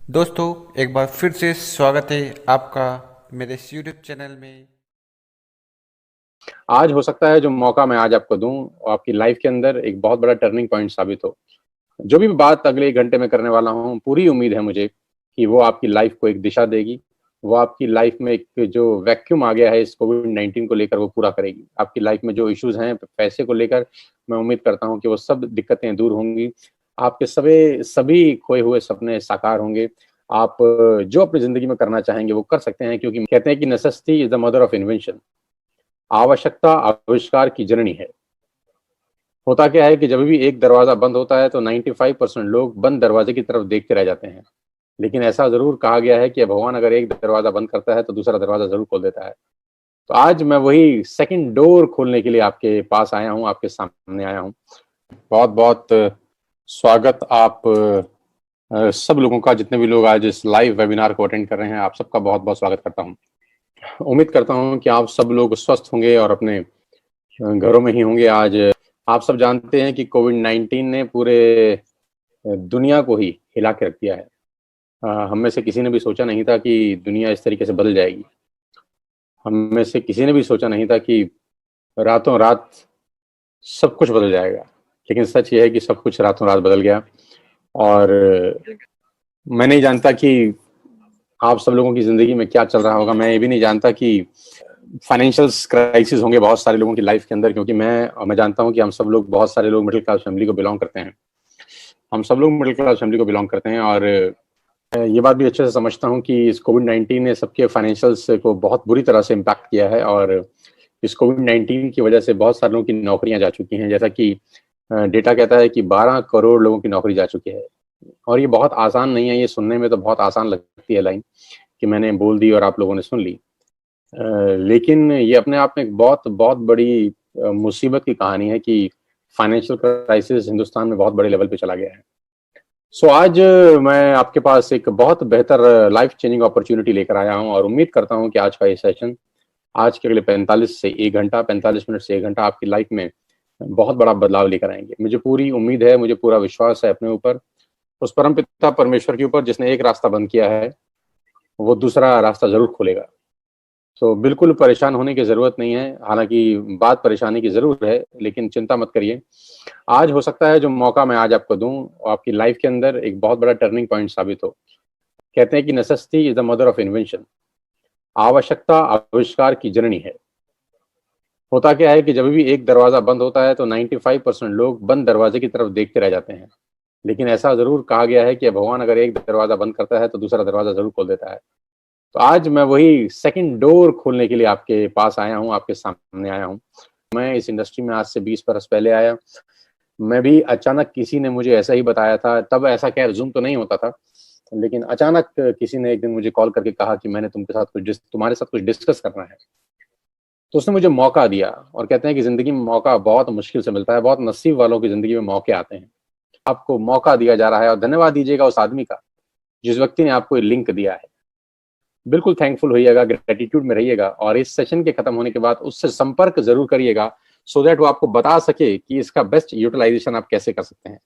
दोस्तों, एक बार फिर से स्वागत है आपका मेरे इस यूट्यूब चैनल में। आज हो सकता है जो मौका मैं आज आपको दूं वो आपकी लाइफ के अंदर एक बहुत बड़ा टर्निंग पॉइंट साबित हो। जो भी बात अगले 1 घंटे में करने वाला हूं, पूरी उम्मीद है मुझे कि वो आपकी लाइफ को एक दिशा देगी। वो आपकी लाइफ में एक जो वैक्यूम आ गया है इस कोविड-19 को लेकर वो पूरा करेगी। आपकी लाइफ में जो इश्यूज हैं पैसे को लेकर, मैं उम्मीद करता हूं कि वो सब दिक्कतें दूर होंगी। आपके सभी सभी खोए हुए सपने साकार होंगे। आप जो अपनी जिंदगी में करना चाहेंगे वो कर सकते हैं, क्योंकि कहते हैं कि necessity is the mother of invention. आवश्यकता आविष्कार की जननी है। होता क्या है कि जब भी एक दरवाजा बंद होता है तो 95% लोग बंद दरवाजे की तरफ देखते रह जाते हैं। लेकिन ऐसा जरूर कहा गया है कि भगवान अगर एक दरवाजा बंद करता है तो दूसरा दरवाजा जरूर खोल देता है। तो आज मैं वही सेकंड डोर खोलने के लिए आपके पास आया हूँ, आपके सामने आया हूँ। बहुत बहुत स्वागत आप सब लोगों का, जितने भी लोग आज इस लाइव वेबिनार को अटेंड कर रहे हैं, आप सबका बहुत बहुत स्वागत करता हूँ। उम्मीद करता हूँ कि आप सब लोग स्वस्थ होंगे और अपने घरों में ही होंगे। आज आप सब जानते हैं कि कोविड-19 ने पूरे दुनिया को ही हिला के रख दिया है। हम में से किसी ने भी सोचा नहीं था कि दुनिया इस तरीके से बदल जाएगी। हम में से किसी ने भी सोचा नहीं था कि रातों रात सब कुछ बदल जाएगा। लेकिन सच ये है कि सब कुछ रातों रात बदल गया। और मैं नहीं जानता कि आप सब लोगों की ज़िंदगी में क्या चल रहा होगा। मैं ये भी नहीं जानता कि फाइनेंशियल क्राइसिस होंगे बहुत सारे लोगों की लाइफ के अंदर, क्योंकि मैं जानता हूँ कि हम सब लोग, बहुत सारे लोग मिडिल क्लास फैमिली को बिलोंग करते हैं। हम सब लोग मिडिल क्लास फैमिली को बिलोंग करते हैं और ये बात भी अच्छे से समझता हूँ कि इस कोविड-19 ने सबके फाइनेंशियल्स को बहुत बुरी तरह से इम्पैक्ट किया है। और इस कोविड-19 की वजह से बहुत सारे लोगों की नौकरियां जा चुकी हैं। जैसा कि डेटा कहता है कि 12 करोड़ लोगों की नौकरी जा चुकी है। और ये बहुत आसान नहीं है। ये सुनने में तो बहुत आसान लगती है लाइन कि मैंने बोल दी और आप लोगों ने सुन ली। लेकिन ये अपने आप में एक बहुत बहुत बड़ी मुसीबत की कहानी है कि फाइनेंशियल क्राइसिस हिंदुस्तान में बहुत बड़े लेवल पे चला गया है। सो आज मैं आपके पास एक बहुत बेहतर लाइफ चेंजिंग अपॉर्चुनिटी लेकर आया हूं और उम्मीद करता हूं कि आज का ये सेशन, आज के अगले 45 मिनट से 1 घंटा आपकी लाइफ में बहुत बड़ा बदलाव लेकर आएंगे। मुझे पूरी उम्मीद है, मुझे पूरा विश्वास है अपने ऊपर, उस परम पिता परमेश्वर के ऊपर जिसने एक रास्ता बंद किया है वो दूसरा रास्ता जरूर खोलेगा। तो बिल्कुल परेशान होने की ज़रूरत नहीं है। हालांकि बात परेशानी की ज़रूर है, लेकिन चिंता मत करिए। आज हो सकता है जो मौका मैं आज आपको दूं वो आपकी लाइफ के अंदर एक बहुत बड़ा टर्निंग पॉइंट साबित हो। कहते हैं कि necessity is the mother of invention. आवश्यकता आविष्कार की जननी है। होता क्या है कि जब भी एक दरवाजा बंद होता है तो 95% लोग बंद दरवाजे की तरफ देखते रह जाते हैं। लेकिन ऐसा जरूर कहा गया है कि भगवान अगर एक दरवाजा बंद करता है तो दूसरा दरवाजा जरूर खोल देता है। तो आज मैं वही सेकंड डोर खोलने के लिए आपके पास आया हूँ, आपके सामने आया हूँ। मैं इस इंडस्ट्री में आज से 20 बरस पहले आया। मैं भी अचानक, किसी ने मुझे ऐसा ही बताया था, तब ऐसा खैर ज़ूम तो नहीं होता था, लेकिन अचानक किसी ने एक दिन मुझे कॉल करके कहा कि मैंने तुम्हारे साथ कुछ डिस्कस करना है। तो उसने मुझे मौका दिया। और कहते हैं कि ज़िंदगी में मौका बहुत मुश्किल से मिलता है, बहुत नसीब वालों की ज़िंदगी में मौके आते हैं। आपको मौका दिया जा रहा है और धन्यवाद दीजिएगा उस आदमी का, जिस व्यक्ति ने आपको ये लिंक दिया है। बिल्कुल थैंकफुल होइएगा, ग्रेटिट्यूड में रहिएगा और इस सेशन के खत्म होने के बाद उससे संपर्क जरूर करिएगा, सो दैट वो आपको बता सके कि इसका बेस्ट यूटिलाइजेशन आप कैसे कर सकते हैं।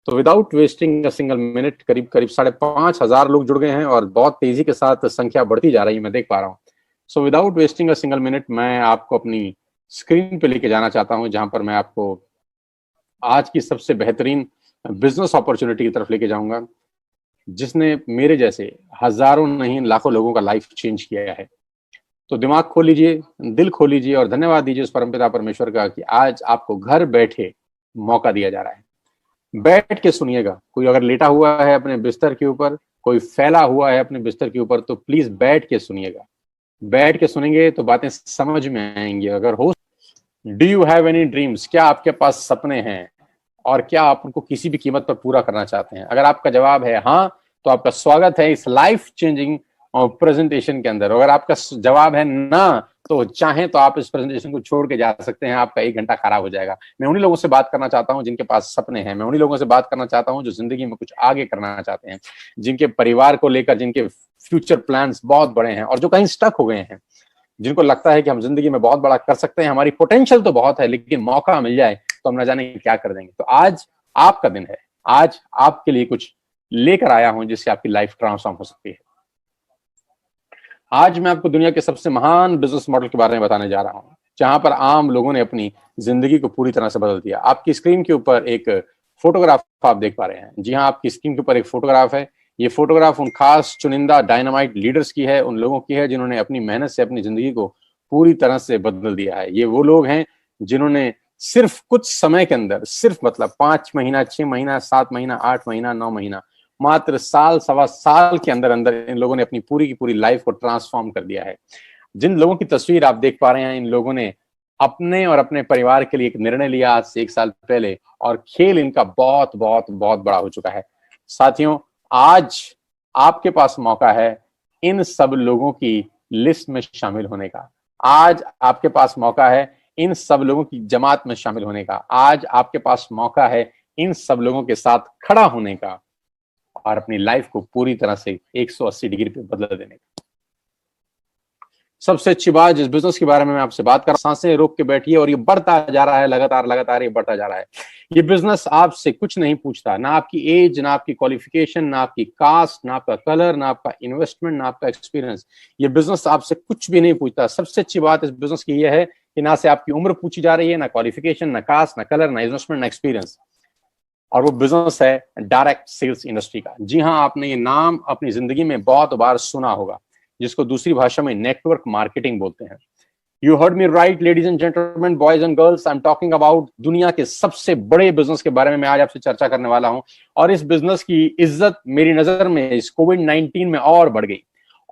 तो without wasting a single minute, करीब करीब 5,500 लोग जुड़ गए हैं और बहुत तेजी के साथ संख्या बढ़ती जा रही है, मैं देख पा रहा हूँ। So without wasting a single minute, मैं आपको अपनी स्क्रीन पे लेके जाना चाहता हूँ, जहां पर मैं आपको आज की सबसे बेहतरीन बिजनेस अपॉर्चुनिटी की तरफ लेके जाऊंगा, जिसने मेरे जैसे हजारों नहीं लाखों लोगों का लाइफ चेंज किया है। तो दिमाग खोल लीजिए, दिल खोल लीजिए और धन्यवाद दीजिए उस परमपिता परमेश्वर का कि आज आपको घर बैठे मौका दिया जा रहा है। बैठ के सुनिएगा। कोई अगर लेटा हुआ है अपने बिस्तर के ऊपर, कोई फैला हुआ है अपने बिस्तर के ऊपर, तो प्लीज बैठ के सुनिएगा। बैठ के सुनेंगे तो बातें समझ में आएंगी। अगर हो, do you have any dreams? क्या आपके पास सपने हैं और क्या आप उनको किसी भी कीमत पर पूरा करना चाहते हैं? अगर आपका जवाब है हाँ, तो आपका स्वागत है इस लाइफ चेंजिंग प्रेजेंटेशन के अंदर। अगर आपका जवाब है ना, तो चाहें तो आप इस प्रेजेंटेशन को छोड़ के जा सकते हैं। आपका 1 घंटा खराब हो जाएगा। मैं उन्हीं लोगों से बात करना चाहता हूं जिनके पास सपने हैं। मैं उन्हीं लोगों से बात करना चाहता हूं जो जिंदगी में कुछ आगे करना चाहते हैं, जिनके परिवार को लेकर, जिनके फ्यूचर प्लान्स बहुत बड़े हैं और जो कहीं स्टक हो गए हैं, जिनको लगता है कि हम जिंदगी में बहुत बड़ा कर सकते हैं, हमारी पोटेंशियल तो बहुत है, लेकिन मौका मिल जाए तो हम ना जाने क्या कर देंगे। तो आज आपका दिन है। आज आपके लिए कुछ लेकर आया हूं जिससे आपकी लाइफ ट्रांसफॉर्म हो सकती है। आज मैं आपको दुनिया के सबसे महान बिजनेस मॉडल के बारे में बताने जा रहा हूं, जहां पर आम लोगों ने अपनी जिंदगी को पूरी तरह से बदल दिया। आपकी स्क्रीन के ऊपर एक फोटोग्राफ आप देख पा रहे हैं। जी हाँ, आपकी स्क्रीन के ऊपर एक फोटोग्राफ है। ये फोटोग्राफ उन खास चुनिंदा डायनामाइट लीडर्स की है, उन लोगों की है जिन्होंने अपनी मेहनत से अपनी जिंदगी को पूरी तरह से बदल दिया है। ये वो लोग हैं जिन्होंने सिर्फ कुछ समय के अंदर, सिर्फ मतलब 5 महीना, 6 महीना, 7 महीना, 8 महीना, 9 महीना, मात्र साल सवा साल के अंदर अंदर इन लोगों ने अपनी पूरी की पूरी लाइफ को ट्रांसफॉर्म कर दिया है। जिन लोगों की तस्वीर आप देख पा रहे हैं, इन लोगों ने अपने और अपने परिवार के लिए एक निर्णय लिया आज से 1 साल पहले, और खेल इनका बहुत बहुत बहुत बड़ा हो चुका है। साथियों, आज आपके पास मौका है इन सब लोगों की लिस्ट में शामिल होने का। आज आपके पास मौका है इन सब लोगों की जमात में शामिल होने का। आज आपके पास मौका है इन सब लोगों के साथ खड़ा होने का और अपनी लाइफ को पूरी तरह से 180 डिग्री पे बदल देने का। सबसे अच्छी बात जिस बिजनेस के बारे में मैं आपसे बात कर रहा हूं, सांसें रोक के बैठिए, और ये बढ़ता जा रहा है, लगातार लगातार ये बढ़ता जा रहा है। ये बिजनेस आपसे कुछ नहीं पूछता, ना आपकी एज, ना आपकी क्वालिफिकेशन, ना आपकी कास्ट, ना आपका कलर, ना आपका इन्वेस्टमेंट, ना आपका एक्सपीरियंस। ये बिजनेस आपसे कुछ भी नहीं पूछता। सबसे अच्छी बात इस बिजनेस की यह है कि ना से आपकी उम्र पूछी जा रही है, ना क्वालिफिकेशन, ना कास्ट, ना कलर, ना इन्वेस्टमेंट, ना एक्सपीरियंस। और वो बिजनेस है डायरेक्ट सेल्स इंडस्ट्री का। जी हाँ, आपने ये नाम अपनी जिंदगी में बहुत बार सुना होगा, जिसको दूसरी भाषा में नेटवर्क मार्केटिंग बोलते हैं। You heard me right, ladies and gentleman, boys and girls, I am talking about दुनिया के सबसे बड़े बिजनेस के बारे में मैं आज आपसे चर्चा करने वाला हूं। और इस बिजनेस की इज्जत मेरी नजर में इस कोविड-19 में और बढ़ गई।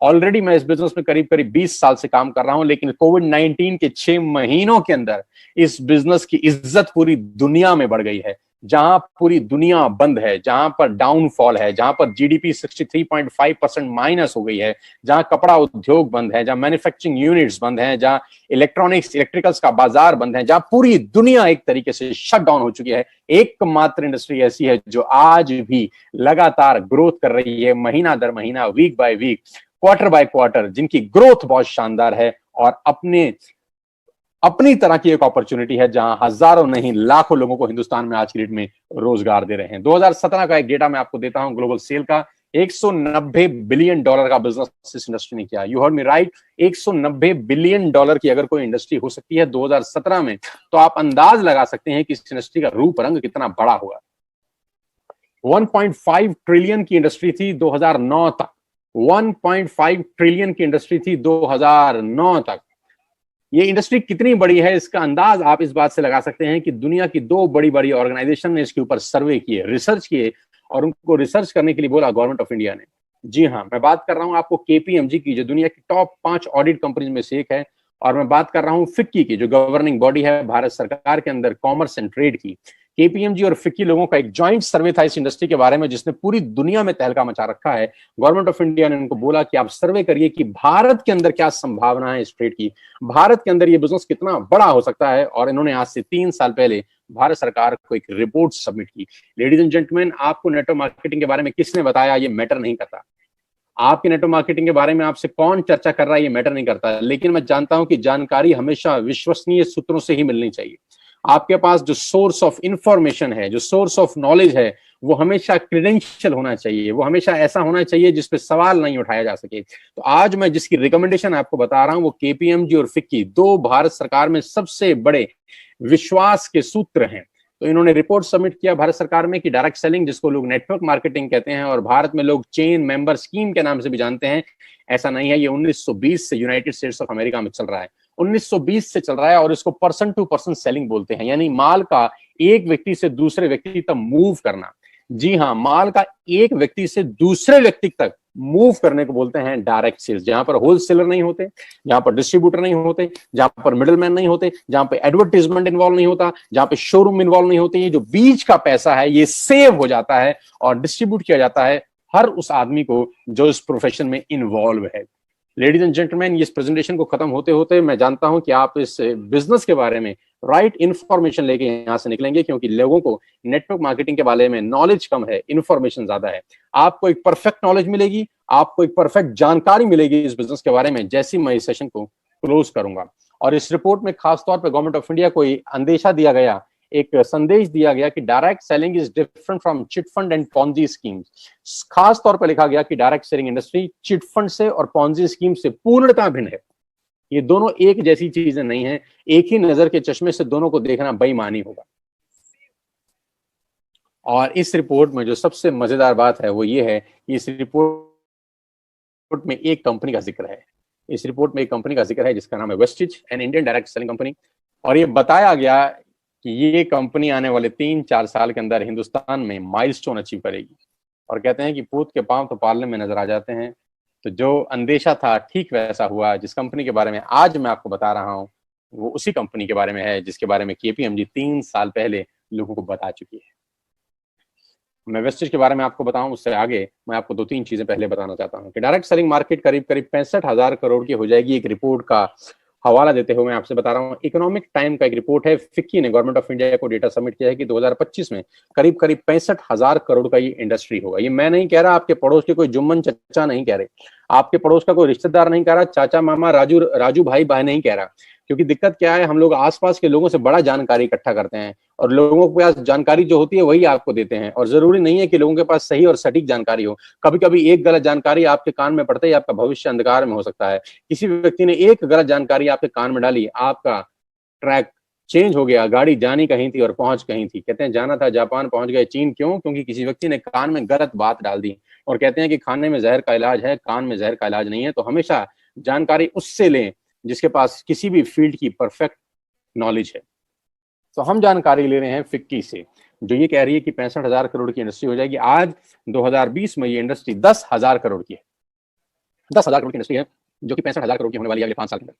ऑलरेडी मैं इस बिजनेस में करीब करीब 20 साल से काम कर रहा हूं, लेकिन कोविड-19 के 6 महीनों के अंदर इस बिजनेस की इज्जत पूरी दुनिया में बढ़ गई है। जहां पूरी दुनिया बंद है, जहां पर डाउनफॉल है, जहां पर जीडीपी 63.5% माइनस हो गई है, जहां कपड़ा उद्योग बंद है, जहां मैन्युफैक्चरिंग यूनिट्स बंद हैं, जहां इलेक्ट्रॉनिक्स इलेक्ट्रिकल्स का बाजार बंद है, जहां पूरी दुनिया एक तरीके से शट डाउन हो चुकी है, एकमात्र इंडस्ट्री ऐसी है जो आज भी लगातार ग्रोथ कर रही है, महीना दर महीना, week by week, quarter by quarter, जिनकी ग्रोथ बहुत शानदार है और अपनी तरह की एक अपॉर्चुनिटी है, जहां हजारों नहीं लाखों लोगों को हिंदुस्तान में आज की डेट में रोजगार दे रहे हैं। 2017 का एक डेटा मैं आपको देता हूं, ग्लोबल सेल का। $190 बिलियन का बिजनेस इस इंडस्ट्री ने किया। You heard me right, $190 billion की अगर कोई इंडस्ट्री हो सकती है 2017 में, तो आप अंदाज लगा सकते हैं कि इस इंडस्ट्री का रूप रंग कितना बड़ा होगा। 1.5 ट्रिलियन की इंडस्ट्री थी 2009 तक। 1.5 ट्रिलियन की इंडस्ट्री थी 2009 तक। ये इंडस्ट्री कितनी बड़ी है इसका अंदाज आप इस बात से लगा सकते हैं कि दुनिया की 2 बड़ी बड़ी ऑर्गेनाइजेशन ने इसके ऊपर सर्वे किए, रिसर्च किए, और उनको रिसर्च करने के लिए बोला गवर्नमेंट ऑफ इंडिया ने। जी हाँ, मैं बात कर रहा हूं आपको केपीएमजी की, जो दुनिया की टॉप 5 ऑडिट कंपनीज में से एक है, और मैं बात कर रहा हूं फिक्की की, जो गवर्निंग बॉडी है भारत सरकार के अंदर कॉमर्स एंड ट्रेड की। केपीएमजी और फिक्की लोगों का एक जॉइंट सर्वे था इस इंडस्ट्री के बारे में, जिसने पूरी दुनिया में तहलका मचा रखा है। गवर्नमेंट ऑफ इंडिया ने उनको बोला कि आप सर्वे करिए कि भारत के अंदर क्या संभावना है इस ट्रेड की, भारत के अंदर ये बिजनेस कितना बड़ा हो सकता है। और इन्होंने आज से 3 साल पहले भारत सरकार को एक रिपोर्ट सबमिट की। लेडीज एंड जेंटलमैन, आपको नेटवर्क मार्केटिंग के बारे में किसने बताया ये मैटर नहीं करता। आपके नेटवर्क मार्केटिंग के बारे में आपसे कौन चर्चा कर रहा है ये मैटर नहीं करता, लेकिन मैं जानता हूं कि जानकारी हमेशा विश्वसनीय सूत्रों से ही मिलनी चाहिए। आपके पास जो सोर्स ऑफ इंफॉर्मेशन है, जो सोर्स ऑफ नॉलेज है, वो हमेशा क्रेडेंशियल होना चाहिए, वो हमेशा ऐसा होना चाहिए जिसपे सवाल नहीं उठाया जा सके। तो आज मैं जिसकी रिकमेंडेशन आपको बता रहा हूं वो केपीएमजी और फिक्की, 2 भारत सरकार में सबसे बड़े विश्वास के सूत्र हैं। तो इन्होंने रिपोर्ट सबमिट किया भारत सरकार में कि डायरेक्ट सेलिंग, जिसको लोग नेटवर्क मार्केटिंग कहते हैं और भारत में लोग चेन मेंबर स्कीम के नाम से भी जानते हैं, ऐसा नहीं है। ये 1920 से यूनाइटेड स्टेट्स ऑफ अमेरिका में चल रहा है, 1920 से चल रहा है, और इसको पर्सन टू पर्सन सेलिंग बोलते हैं, यानी माल का एक व्यक्ति से दूसरे व्यक्ति तक मूव करना। जी हाँ, माल का एक व्यक्ति से दूसरे व्यक्ति तक मूव करने को बोलते हैं डायरेक्ट सेल्स, जहां पर होलसेलर नहीं होते, जहां पर डिस्ट्रीब्यूटर नहीं होते, जहां पर मिडलमैन नहीं होते, जहां पे एडवर्टाइजमेंट इन्वॉल्व नहीं होता, जहां पे शोरूम इन्वॉल्व नहीं होते। ये जो बीच का पैसा है ये सेव हो जाता है और डिस्ट्रीब्यूट किया जाता है हर उस आदमी को जो इस प्रोफेशन में इन्वॉल्व है। लेडीज एंड जेंटलमैन, इस प्रेजेंटेशन को खत्म होते होते मैं जानता हूं कि आप इस बिजनेस के बारे में राइट इंफॉर्मेशन लेके यहां से निकलेंगे, क्योंकि लोगों को नेटवर्क मार्केटिंग के बारे में नॉलेज कम है, इंफॉर्मेशन ज्यादा है। आपको एक परफेक्ट नॉलेज मिलेगी, आपको एक परफेक्ट जानकारी मिलेगी इस बिजनेस के बारे में जैसे मैं इस सेशन को क्लोज करूंगा। और इस रिपोर्ट में खासतौर पर गवर्नमेंट ऑफ इंडिया को अंदेशा दिया गया एक संदेश दिया गया कि direct selling is different from chit fund and Ponzi schemes. खास तौर पर लिखा गया कि direct selling industry chit fund से और पॉन्जी स्कीम से पूर्णतः भिन्न है। ये दोनों एक जैसी चीजें नहीं है, एक ही नजर के चश्मे से दोनों को देखना बेईमानी होगा। और इस रिपोर्ट में जो सबसे मजेदार बात है वो ये है कि इस रिपोर्ट में एक कंपनी का जिक्र है। इस रिपोर्ट में एक कंपनी का जिक्र है जिसका नाम है Vestige, an Indian direct selling company. और ये बताया गया कि ये कंपनी आने वाले 3-4 साल के अंदर हिंदुस्तान में माइलस्टोन अचीव करेगी। और कहते हैं कि पूत के पांव तो पालने में नजर आ जाते हैं। तो जो अंदेशा था ठीक वैसा हुआ। जिस कंपनी के बारे में आज मैं आपको बता रहा हूं वो उसी कंपनी के बारे में है जिसके बारे में केपीएमजी 3 साल पहले लोगों को बता चुकी है। मैं वेस्टिज के बारे में आपको बताऊं उससे आगे मैं आपको 2-3 चीजें पहले बताना चाहता हूं कि डायरेक्ट सेलिंग मार्केट करीब 65,000 करोड़ की हो जाएगी। एक रिपोर्ट का हवाला देते हुए मैं आपसे बता रहा हूं, इकोनॉमिक टाइम का एक रिपोर्ट है, फिक्की ने गवर्नमेंट ऑफ इंडिया को डेटा सबमिट किया है कि 2025 में करीब 65,000 करोड़ का ये इंडस्ट्री होगा। ये मैं नहीं कह रहा, आपके पड़ोस के कोई जुम्मन चचा नहीं कह रहे, आपके पड़ोस का कोई रिश्तेदार नहीं कह रहा, चाचा मामा राजू भाई बहन नहीं कह रहा। क्योंकि दिक्कत क्या है, हम लोग आसपास के लोगों से बड़ा जानकारी इकट्ठा करते हैं और लोगों के पास जानकारी जो होती है वही आपको देते हैं। और जरूरी नहीं है कि लोगों के पास सही और सटीक जानकारी हो। कभी कभी एक गलत जानकारी आपके कान में पड़ते ही आपका भविष्य अंधकार में हो सकता है। किसी व्यक्ति ने एक गलत जानकारी आपके कान में डाली, आपका ट्रैक चेंज हो गया, गाड़ी जानी कहीं थी और पहुंच कहीं थी। कहते हैं जाना था जापान, पहुंच गए चीन। क्यों? क्योंकि किसी व्यक्ति ने कान में गलत बात डाल दी। और कहते हैं कि खाने में जहर का इलाज है, कान में जहर का इलाज नहीं है। तो हमेशा जानकारी उससे लें जिसके पास किसी भी फील्ड की परफेक्ट नॉलेज है। तो हम जानकारी ले रहे हैं फिक्की से, जो ये कह रही है कि 65,000 करोड़ की इंडस्ट्री हो जाएगी। आज 2020 में ये इंडस्ट्री 10,000 करोड़ की है। 10,000 करोड़ की इंडस्ट्री है जो कि 65,000 करोड़ की होने वाली है अगले 5 साल के अंदर।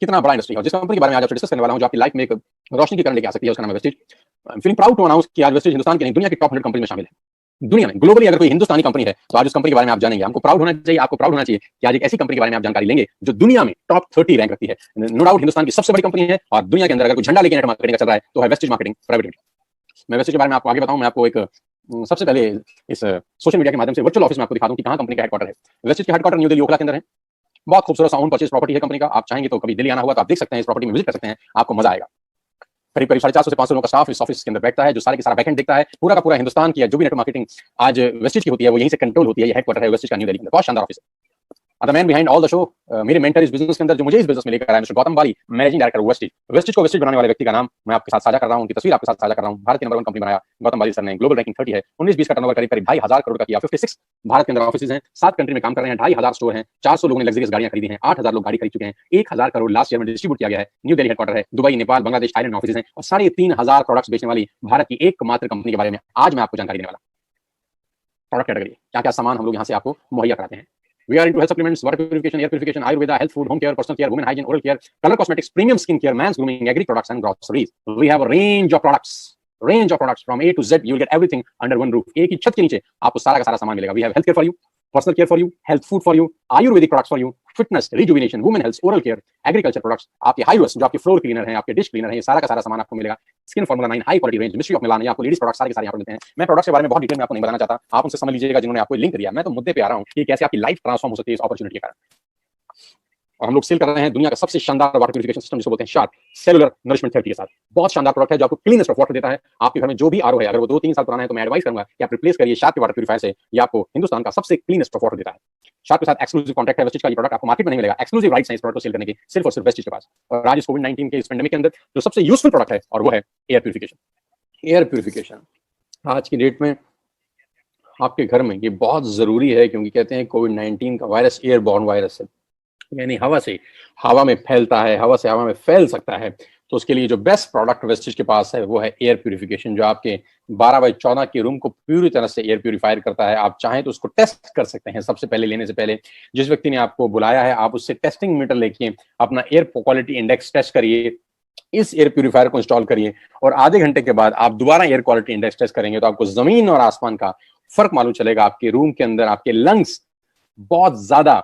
कितना बड़ा इंडस्ट्री है। जिस कंपनी के बारे में आज आपसे डिस्कस करने वाला हूं, जो आपकी लाइफ में एक रोशनी की किरण लेके आ सकती है, उसका नाम है Vestige. I am feeling proud to announce कि आज वेस्टिज हिंदुस्तान की नहीं दुनिया की टॉप 100 कंपनी में शामिल है। दुनिया में ग्लोबली अगर कोई हिंदुस्तानी कंपनी है तो आज उस कंपनी के बारे में आप जानेंगे। हमको प्राउड होना चाहिए, आपको प्राउड होना चाहिए कि आज एक ऐसी कंपनी के बारे में आप जानकारी लेंगे जो दुनिया में टॉप 30 रैंक रखती है। नो डाउट हिंदुस्तान की सबसे बड़ी कंपनी है और दुनिया के अंदर अगर कोई झंडा लेके नेट मार्केटिंग का चल रहा है तो है वेस्टिज मार्केटिंग प्राइवेट लिमिटेड। मैं वेस्टिज के बारे में आपको आगे बताऊं। मैं आपको एक सबसे पहले इस सोशल मीडिया के माध्यम से वर्चुअल ऑफिस में आपको दिखा दूं कि कहां कंपनी का हेडक्वार्टर है। वेस्टिज का हेडक्वार्टर न्यू दिल्ली ओखला के अंदर है। बहुत खूबसूरत सा ओन परचेज प्रॉपर्टी है कंपनी का। आप चाहेंगे तो कभी दिल्ली आना हुआ तो आप देख सकते हैं, इस प्रॉपर्टी में विजिट कर सकते हैं, आपको मजा आएगा। करीब 450 से 500 लोगों का स्टाफ इस ऑफिस के अंदर बैठता है जो सारे का सारा बैकएंड देखता है। पूरा का पूरा हिंदुस्तान की जो भी नेटवर्क मार्केटिंग आज वेस्टिज की होती है वो यहीं से कंट्रोल होती है। ये हेडक्वार्टर है वेस्टिज का न्यू दिल्ली में। बहुत शानदार ऑफिस है। The man behind all the show, मेरे मेंटर इस बिजनेस के अंदर जो मुझे इस बिजनेस में लेकर आया, मिस्टर गौतम वाली, मैनेजिंग डायरेक्टर वेस्टिज। वेस्टिज को वेस्टिज बनाने वाले व्यक्ति का नाम मैं आपके साथ साझा कर रहा हूं, उनकी तस्वीर आपके साथ साझा कर रहा हूं। भारत के नंबर 1 कंपनी बनाया गौतम वाली सर ने। ग्लोबल रैंकिंग 30 है। 19-20 का टर्नओवर करीब 2,500 करोड़ का किया। 56 भारत के अंदर ऑफिस हैं, 7 कंट्री में काम कर रहे हैं, 2,500 स्टोर हैं, 400 लोगों ने लग्जरियस गाड़ियां खरीदी हैं, 8,000 लोग गाड़ी खरीद चुके हैं, 1,000 करोड़ लास्ट ईयर में डिस्ट्रीब्यूट किया गया है। न्यू दिल्ली हेडक्वार्टर है। Dubai, Nepal, Bangladesh, Thailand office हैं और 3,500 प्रोडक्ट्स बेचने वाली भारत की एकमात्र कंपनी के बारे में आज मैं आपको जानकारी देने वाला। प्रोडक्ट कैटेगरी, क्या क्या सामान हम लोग यहाँ से आपको मुहैया कराते हैं। We are into health supplements, water purification, air purification, Ayurveda, health food, home care, personal care, women hygiene, oral care, color cosmetics, premium skin care, men's grooming, agri products and groceries. We have a range of products from A to Z. You will get everything under one roof. एक ही छत के नीचे आपको सारा का सारा सामान मिलेगा। We have health care for you, personal care for you, health food for you, Ayurvedic products for you, fitness, rejuvenation, women health, oral care, agriculture products, आपके हाईवेस जो आपके फ्लोर क्लीनर हैं, आपके डिश क्लीनर हैं, ये सारा का सारा सामान आपको मिलेगा। Skin formula 9 high quality range, mystery of Milan, ये आपको लेडीज प्रोडक्ट्स सारे के सारे यहाँ पर मिलते हैं। मैं प्रोडक्ट्स के बारे में बहुत डिटेल में आपको नहीं बताना चाहता, आप उनसे समझ लीजिएगा जिन्होंने आपको लिंक दिया। मैं तो मुद्दे पे आ रहा हूँ कि कैसे आपकी लाइफ ट्रांसफॉर्म हो सकती है इस अपॉर्चुनिटी के कारण। और हम लोग सेल कर रहे हैं दुनिया का सबसे शानदार वाटर प्यूरिफिकेशन सिस्टम जिसको बोलते हैं शार्प सेलुलर नरिशमेंट थेरेपी के साथ। बहुत शानदार प्रोडक्ट है जो आपको क्लीनेस ऑफ वाटर देता है। आपके घर में जो भी आरओ है, अगर वो 2-3 साल पुराना है तो मैं एडवाइस करूंगा कि आप रिप्लेस करिए शार्प के वाटर प्यूरिफायर से। ये आपको हिंदुस्तान का सबसे क्लीनेस्ट ऑफ वाटर देता है। शार्प के साथ एक्सक्लूसिव कॉन्ट्रैक्ट है। वेस्टिज का ये प्रोडक्ट आपको मार्केट में नहीं मिलेगा। एक्सक्लूसिव राइट्स हैं इस प्रोडक्ट को सेल करने के सिर्फ और सिर्फ वेस्टिज के पास। और आज इस कोविड-19 के इस पेंडेमिक के अंदर जो सबसे यूजफुल प्रोडक्ट है और वो है एयर प्यूरिफिकेशन। एयर प्यूरिफिकेशन आज की डेट में आपके घर में ये बहुत जरूरी है, क्योंकि कहते हैं कोविड-19 का वायरस एयरबॉर्न वायरस है, यानी हवा से हवा में फैलता है, हवा से हवा में फैल सकता है। तो उसके लिए जो बेस्ट प्रोडक्ट वेस्टिज के पास है वो है एयर प्यूरिफिकेशन, जो आपके 12x14 के रूम को पूरी तरह से एयर प्यूरिफायर करता है। आप चाहें तो उसको टेस्ट कर सकते हैं। सबसे पहले लेने से पहले जिस व्यक्ति ने आपको बुलाया है आप उससे टेस्टिंग मीटर लेके अपना एयर क्वालिटी इंडेक्स टेस्ट करिए, इस एयर प्यूरिफायर को इंस्टॉल करिए और आधे घंटे के बाद आप दोबारा एयर क्वालिटी इंडेक्स टेस्ट करेंगे तो आपको जमीन और आसमान का फर्क मालूम चलेगा। आपके रूम के अंदर आपके लंग्स बहुत ज्यादा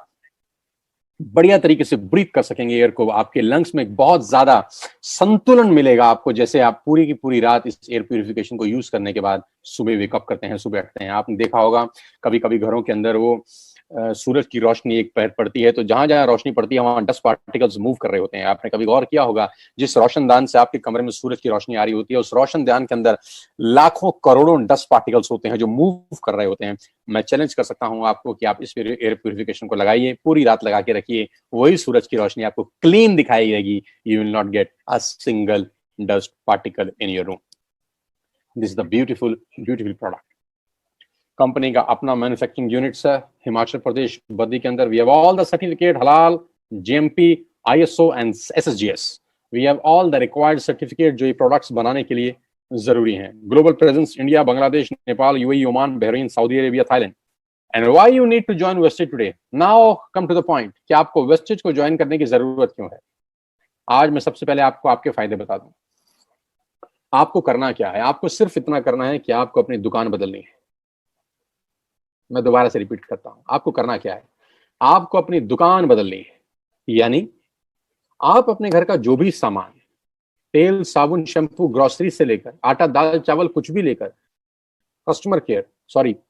बढ़िया तरीके से ब्रीथ कर सकेंगे एयर को। आपके लंग्स में बहुत ज्यादा संतुलन मिलेगा आपको, जैसे आप पूरी की पूरी रात इस एयर प्यूरिफिकेशन को यूज करने के बाद सुबह वेकअप करते हैं, सुबह उठते हैं। आपने देखा होगा कभी कभी घरों के अंदर वो सूरज की रोशनी एक पड़ती है, तो जहां जहां रोशनी पड़ती है वहां डस्ट पार्टिकल्स मूव कर रहे होते हैं। आपने कभी गौर किया होगा, जिस रोशनदान से आपके कमरे में सूरज की रोशनी आ रही होती है, उस रोशनदान के अंदर लाखों करोड़ों डस्ट पार्टिकल्स होते हैं जो मूव कर रहे होते हैं। मैं चैलेंज कर सकता हूं आपको कि आप इस एयर प्यूरिफिकेशन को लगाइए, पूरी रात लगा के रखिए, वही सूरज की रोशनी आपको क्लीन दिखाई देगी। You will not get a single dust particle in your room. This is the beautiful beautiful product. Company का अपना मैन्युफैक्चरिंग यूनिट्स है हिमाचल प्रदेश बद्दी के अंदर। We have all the certificate halal, GMP, ISO and SSGS. We have all the required certificate जो ये products बनाने के लिए जरूरी हैं। Global presence India, Bangladesh, Nepal, UAE, Oman, Bahrain, Saudi Arabia, Thailand. And why you need to join Vestige today? Now come to the point कि आपको wastage को ज्वाइन करने की जरूरत क्यों है। आज मैं सबसे पहले आपको आपके फायदे बता दूं। आपको करना क्या है? आपको सिर्फ इतना करना है कि आपको अपनी दुकान बदलनी है। मैं दोबारा से रिपीट करता हूं, आपको करना क्या है? आपको अपनी दुकान बदलनी है। यानी आप अपने घर का जो भी सामान, तेल, साबुन, शैम्पू, ग्रोसरी से लेकर आटा, दाल, चावल, कुछ भी लेकर, कस्टमर केयर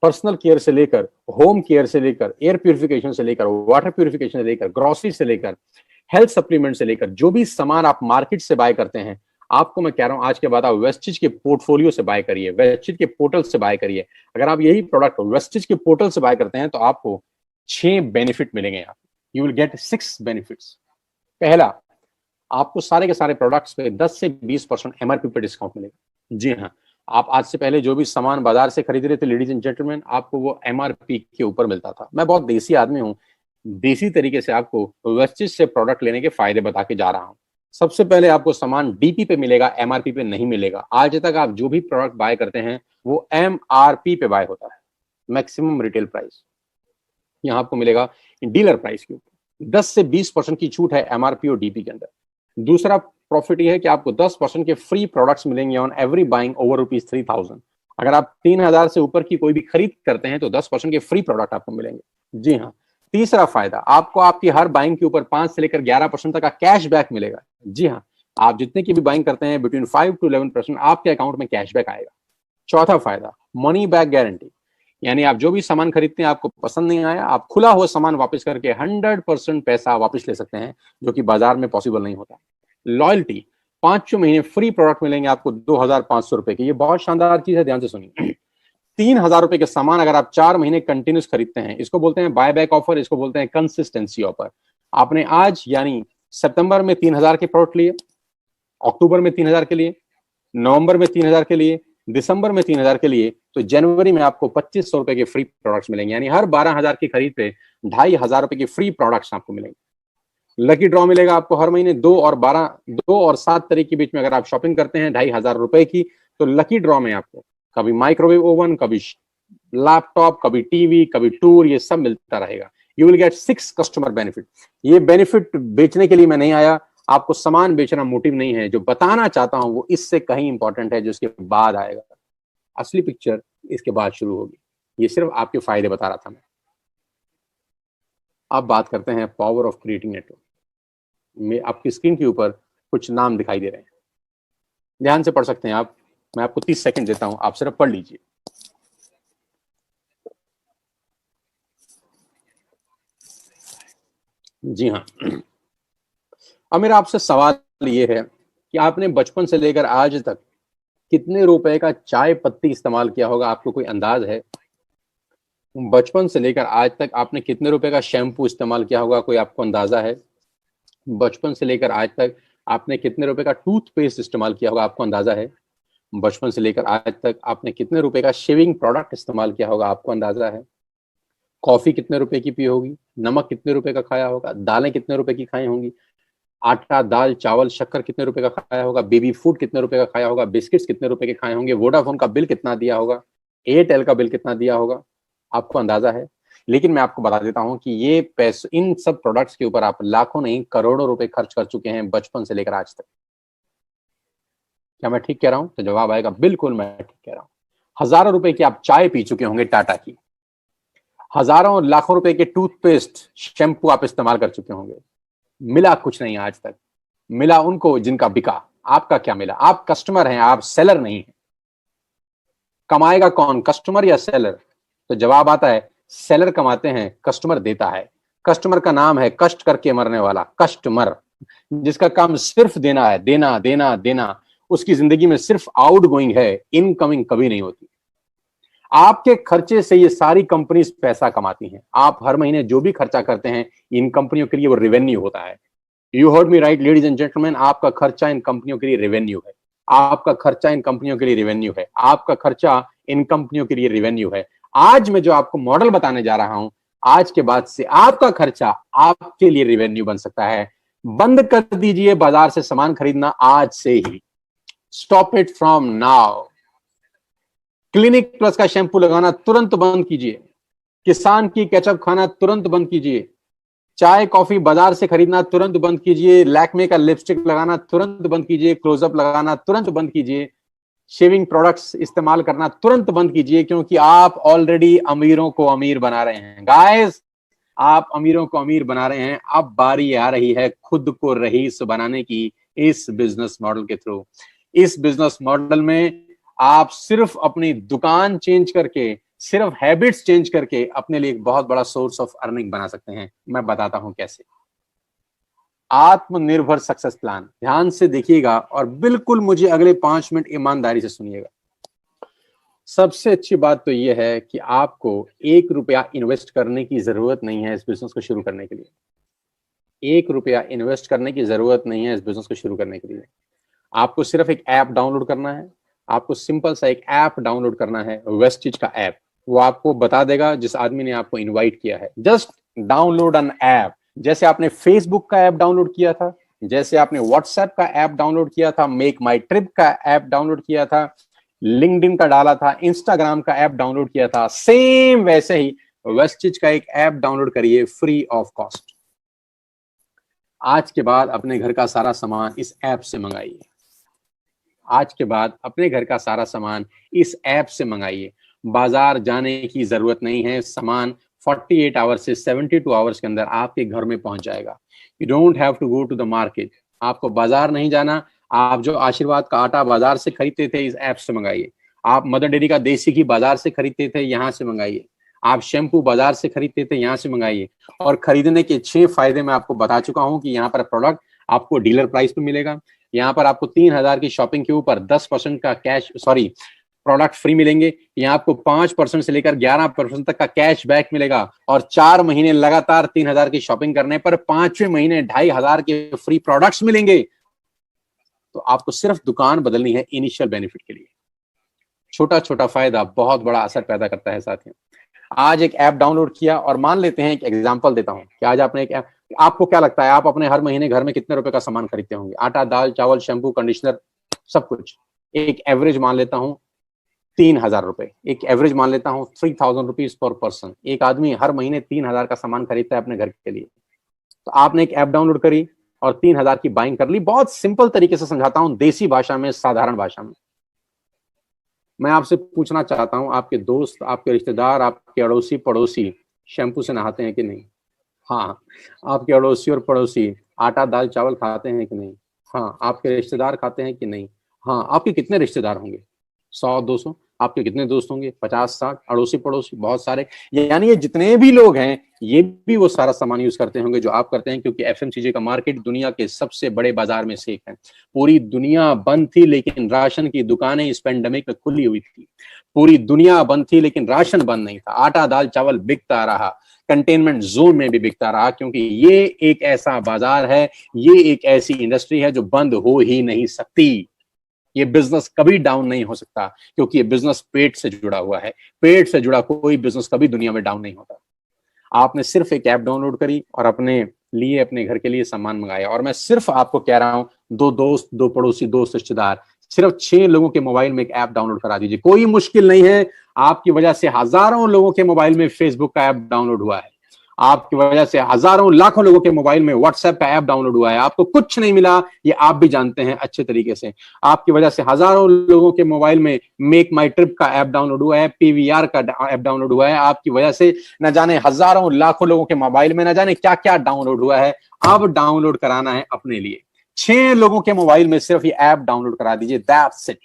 पर्सनल केयर से लेकर, होम केयर से लेकर, एयर प्यूरिफिकेशन से लेकर, वाटर प्यूरिफिकेशन से लेकर, ग्रोसरी से लेकर, हेल्थ सप्लीमेंट से लेकर, जो भी सामान आप मार्केट से बाय करते हैं, आपको मैं कह रहा हूं आज के बाद आप वेस्टेज के पोर्टफोलियो से बाय करिए, वेस्टेज के पोर्टल से बाय करिए। अगर आप यही प्रोडक्ट वेस्टेज के पोर्टल से बाय करते हैं तो आपको 6 बेनिफिट मिलेंगे। यहाँ यू विल गेट 6 बेनिफिट्स। पहला, आपको सारे के सारे प्रोडक्ट्स पे 10 से 20% एमआरपी पे डिस्काउंट मिलेगा। जी हाँ, आप आज से पहले जो भी सामान बाजार से खरीद रहे थे लेडीज एंड जेंटलमैन, आपको वो एमआरपी के ऊपर मिलता था। मैं बहुत देसी आदमी हूँ, देसी तरीके से आपको वेस्टेज से प्रोडक्ट लेने के फायदे बता के जा रहा हूँ। सबसे पहले आपको सामान डीपी पे मिलेगा, एमआरपी पे नहीं मिलेगा। आज तक आप जो भी प्रोडक्ट बाय करते हैं वो एमआरपी पे बाय होता है, मैक्सिमम रिटेल प्राइस। यहाँ आपको मिलेगा डीलर प्राइस के ऊपर 10 से 20% की छूट है एमआरपी और डीपी के अंदर। दूसरा प्रॉफिट ये है कि आपको 10% के फ्री प्रोडक्ट्स मिलेंगे ऑन एवरी बाइंग ओवर ₹3000। अगर आप 3000 से ऊपर की कोई भी खरीद करते हैं तो 10% के फ्री प्रोडक्ट आपको मिलेंगे। जी हाँ। तीसरा फायदा, आपको आपकी हर बाइंग के ऊपर 5 से लेकर 11% तक का कैशबैक मिलेगा। जी हाँ, आप जितने की भी बाइंग करते हैं बिटवीन 5 to 11% आपके अकाउंट में कैशबैक आएगा। चौथा फायदा, मनी बैक गारंटी। यानी आप जो भी सामान खरीदते हैं, आपको पसंद नहीं आया, आप खुला हुआ सामान वापस करके 100% पैसा वापस ले सकते हैं, जो कि बाजार में पॉसिबल नहीं होता। लॉयल्टी, 5 महीने फ्री प्रोडक्ट मिलेंगे आपको 2500 रुपए के। ये बहुत शानदार चीज है, ध्यान से सुनिए। 3000 रुपए के सामान अगर आप 4 महीने कंटिन्यूस खरीदते हैं, इसको बोलते हैं बाय बैक ऑफर, इसको बोलते हैं कंसिस्टेंसी ऑफर। आपने आज यानी सितंबर में 3000 के प्रोडक्ट लिए, अक्टूबर में 3000 के लिए, नवंबर में 3000 के लिए, दिसंबर में 3000 के लिए, तो जनवरी में आपको 2500 रुपए के फ्री प्रोडक्ट्स मिलेंगे। यानी हर 12000 की खरीद पे 2500 रुपए की फ्री प्रोडक्ट्स आपको मिलेंगे। लकी ड्रॉ मिलेगा आपको हर महीने 2 और 7 तारीख के बीच में। अगर आप शॉपिंग करते हैं 2500 रुपए की, तो लकी ड्रॉ में आपको कभी माइक्रोवेव ओवन, कभी लैपटॉप, कभी टीवी, कभी टूर, ये सब मिलता रहेगा। You will get 6 customer benefit. ये बेनिफिट बेचने के लिए मैं नहीं आया, आपको सामान बेचना मोटिव नहीं है। जो बताना चाहता हूं वो इससे कहीं इंपॉर्टेंट है, जो इसके बाद आएगा। असली पिक्चर इसके बाद शुरू होगी। ये सिर्फ आपके फायदे बता रहा था मैं। अब बात करते हैं पावर ऑफ क्रिएटिंग नेटवर्क में। आपकी स्क्रीन के ऊपर कुछ नाम दिखाई दे रहे हैं, ध्यान से पढ़ सकते हैं आप। मैं आपको 30 सेकंड देता हूं, आप सिर्फ पढ़ लीजिए। जी हाँ। अब मेरा आपसे सवाल ये है कि आपने बचपन से लेकर आज तक कितने रुपए का चाय पत्ती इस्तेमाल किया होगा? आपको कोई अंदाज है? बचपन से लेकर आज तक आपने कितने रुपए का शैम्पू इस्तेमाल किया होगा? कोई आपको अंदाजा है? बचपन से लेकर आज तक आपने कितने रुपए का टूथपेस्ट इस्तेमाल किया होगा? आपको अंदाजा है? बचपन से लेकर आज तक आपने कितने रुपए का शेविंग प्रोडक्ट इस्तेमाल किया होगा? आपको अंदाजा है? कॉफी कितने रुपए की पी होगी? नमक कितने रुपए का खाया होगा? दालें कितने रुपए की खाई होंगी? आटा, दाल, चावल, शक्कर कितने रुपए का खाया होगा? बेबी फूड कितने रुपए का खाया होगा? बिस्किट्स कितने रुपए के खाए होंगे? वोडाफोन का बिल कितना दिया होगा? एयरटेल का बिल कितना दिया होगा? आपको अंदाजा है? लेकिन मैं आपको बता देता हूं कि ये पैसे, इन सब प्रोडक्ट्स के ऊपर आप लाखों नहीं करोड़ों रुपए खर्च कर चुके हैं बचपन से लेकर आज तक। क्या मैं ठीक कह रहा हूं? तो जवाब आएगा बिल्कुल मैं ठीक कह रहा हूं। हजारों रुपए की आप चाय पी चुके होंगे टाटा की, हजारों और लाखों रुपए के टूथपेस्ट, शैम्पू आप इस्तेमाल कर चुके होंगे। मिला कुछ नहीं आज तक, मिला उनको जिनका बिका। आपका क्या मिला? आप कस्टमर हैं, आप सेलर नहीं हैं। कमाएगा कौन, कस्टमर या सेलर? तो जवाब आता है सेलर कमाते हैं, कस्टमर देता है। कस्टमर का नाम है कष्ट करके मरने वाला कस्टमर, जिसका काम सिर्फ देना है, देना देना देना। उसकी जिंदगी में सिर्फ आउट गोइंग है, इनकमिंग कभी नहीं होती। आपके खर्चे से ये सारी कंपनीज पैसा कमाती हैं। आप हर महीने जो भी खर्चा करते हैं इन कंपनियों के लिए वो रेवेन्यू होता है। You heard me right ladies and gentleman, आपका खर्चा इन कंपनियों के लिए रेवेन्यू है। आपका खर्चा इन कंपनियों के लिए रेवेन्यू है। आपका खर्चा इन कंपनियों के लिए रेवेन्यू है। आज मैं जो आपको मॉडल बताने जा रहा हूं, आज के बाद से आपका खर्चा आपके लिए रेवेन्यू बन सकता है। बंद कर दीजिए बाजार से सामान खरीदना आज से ही। Stop it from now. Clinic plus का शैंपू लगाना तुरंत बंद कीजिए। किसान की केचप खाना तुरंत बंद कीजिए। चाय कॉफी बाजार से खरीदना तुरंत बंद कीजिए। लैक्मे का लिपस्टिक लगाना तुरंत बंद कीजिए। क्लोजअप लगाना तुरंत बंद कीजिए। शेविंग प्रोडक्ट्स इस्तेमाल करना तुरंत बंद कीजिए, क्योंकि आप ऑलरेडी अमीरों को अमीर बना रहे हैं। गाइस, आप अमीरों को अमीर बना रहे हैं। अब बारी आ रही है खुद को रईस बनाने की इस बिजनेस मॉडल के थ्रू। इस बिजनेस मॉडल में आप सिर्फ अपनी दुकान चेंज करके, सिर्फ हैबिट्स चेंज करके अपने लिए एक बहुत बड़ा सोर्स ऑफ अर्निंग बना सकते हैं। मैं बताता हूं कैसे। आत्मनिर्भर सक्सेस प्लान, ध्यान से देखिएगा और बिल्कुल मुझे अगले 5 मिनट ईमानदारी से सुनिएगा। सबसे अच्छी बात तो यह है कि आपको 1 रुपया इन्वेस्ट करने की जरूरत नहीं है इस बिजनेस को शुरू करने के लिए। 1 रुपया इन्वेस्ट करने की जरूरत नहीं है इस बिजनेस को शुरू करने के लिए। आपको सिर्फ एक ऐप डाउनलोड करना है। आपको सिंपल सा एक ऐप डाउनलोड करना है, वेस्टिज का ऐप। वो आपको बता देगा जिस आदमी ने आपको इनवाइट किया है। Just download an app. जैसे आपने फेसबुक का ऐप डाउनलोड किया था, जैसे आपने व्हाट्सएप का ऐप डाउनलोड किया था, मेक माई ट्रिप का ऐप डाउनलोड किया था, लिंक्डइन का डाला था, इंस्टाग्राम का ऐप डाउनलोड किया था, सेम वैसे ही वेस्टिज का एक ऐप डाउनलोड करिए फ्री ऑफ कॉस्ट। आज के बाद अपने घर का सारा सामान इस ऐप से मंगाइए। आज के बाद अपने घर का सारा सामान इस ऐप से मंगाइए। बाजार जाने की जरूरत नहीं है। सामान 48 आवर्स से 72 आवर्स के अंदर आपके घर में पहुंच जाएगा। You don't have to go to the market. आपको बाजार नहीं जाना। आप जो आशीर्वाद का आटा बाजार से खरीदते थे, इस ऐप से मंगाइए। आप मदर डेयरी का देसी घी बाजार से खरीदते थे, यहां से मंगाइए। आप शैम्पू बाजार से खरीदते थे, यहां से मंगाइए। और खरीदने के 6 फायदे मैं आपको बता चुका हूं कि यहाँ पर प्रोडक्ट आपको डीलर प्राइस पे मिलेगा। यहाँ पर आपको 3000 की शॉपिंग के ऊपर 10% का प्रोडक्ट फ्री मिलेंगे। यहाँ आपको 5% से लेकर 11% तक का कैश बैक मिलेगा। और 4 महीने लगातार 3000 की शॉपिंग करने पर 5वें महीने 2500 के फ्री प्रोडक्ट्स मिलेंगे। तो आपको सिर्फ दुकान बदलनी है इनिशियल बेनिफिट के लिए। छोटा छोटा फायदा बहुत बड़ा असर पैदा करता है साथियों। आज एक ऐप डाउनलोड किया, और मान लेते हैं, एक एग्जांपल देता हूं कि आज आपने एक ऐप, आपको क्या लगता है आप अपने हर महीने घर में कितने रुपए का सामान खरीदते होंगे? आटा, दाल, चावल, शैम्पू, कंडीशनर, सब कुछ। एक एवरेज मान लेता हूं 3000 रुपए। एक एवरेज मान लेता हूं 3000 रुपीज पर पर्सन। एक आदमी हर महीने 3000 का सामान खरीदता है अपने घर के लिए। तो आपने एक ऐप डाउनलोड करी और 3000 की बाइंग कर ली। बहुत सिंपल तरीके से समझाता हूं, देसी भाषा में, साधारण भाषा में। मैं आपसे पूछना चाहता हूं, आपके दोस्त, आपके रिश्तेदार, आपके अड़ोसी पड़ोसी शैम्पू से नहाते हैं कि नहीं? हाँ। आपके अड़ोसी और पड़ोसी आटा, दाल, चावल खाते हैं कि नहीं? हाँ। आपके रिश्तेदार खाते हैं कि नहीं? हाँ। आपके कितने रिश्तेदार होंगे? 100, 200। आपके कितने दोस्त होंगे? 50, 60। अड़ोसी पड़ोसी बहुत सारे। यानी ये जितने भी लोग हैं, ये भी वो सारा सामान यूज करते होंगे जो आप करते हैं, क्योंकि एफएमसीजी का मार्केट दुनिया के सबसे बड़े बाजार में से एक है। पूरी दुनिया बंद थी, लेकिन राशन की दुकानें इस पेंडेमिक में खुली हुई थी। पूरी दुनिया बंद थी, लेकिन राशन बंद नहीं था। आटा, दाल, चावल बिकता रहा, कंटेनमेंट जोन में भी बिकता रहा, क्योंकि ये एक ऐसा बाजार है, ये एक ऐसी इंडस्ट्री है जो बंद हो ही नहीं सकती। ये बिजनेस कभी डाउन नहीं हो सकता, क्योंकि ये बिजनेस पेट से जुड़ा हुआ है। पेट से जुड़ा कोई बिजनेस कभी दुनिया में डाउन नहीं होता। आपने सिर्फ एक ऐप डाउनलोड करी और अपने लिए, अपने घर के लिए सामान मंगाया। और मैं सिर्फ आपको कह रहा हूं, 2 दोस्त, 2 पड़ोसी, 2 रिश्तेदार, सिर्फ 6 लोगों के मोबाइल में एक ऐप डाउनलोड करा दीजिए। कोई मुश्किल नहीं है। आपकी वजह से हजारों लोगों के मोबाइल में फेसबुक का ऐप डाउनलोड हुआ है। आपकी वजह से हजारों लाखों लोगों के मोबाइल में व्हाट्सएप का ऐप डाउनलोड हुआ है। आपको कुछ नहीं मिला, ये आप भी जानते हैं अच्छे तरीके से। आपकी वजह से हजारों लोगों के मोबाइल में मेक माई ट्रिप का ऐप डाउनलोड हुआ है, पीवीआर का ऐप डाउनलोड हुआ है। आपकी वजह से न जाने हजारों लाखों लोगों के मोबाइल में न जाने क्या क्या डाउनलोड हुआ है। अब डाउनलोड कराना है अपने लिए। 6 लोगों के मोबाइल में सिर्फ ये ऐप डाउनलोड करा दीजिए। That's it.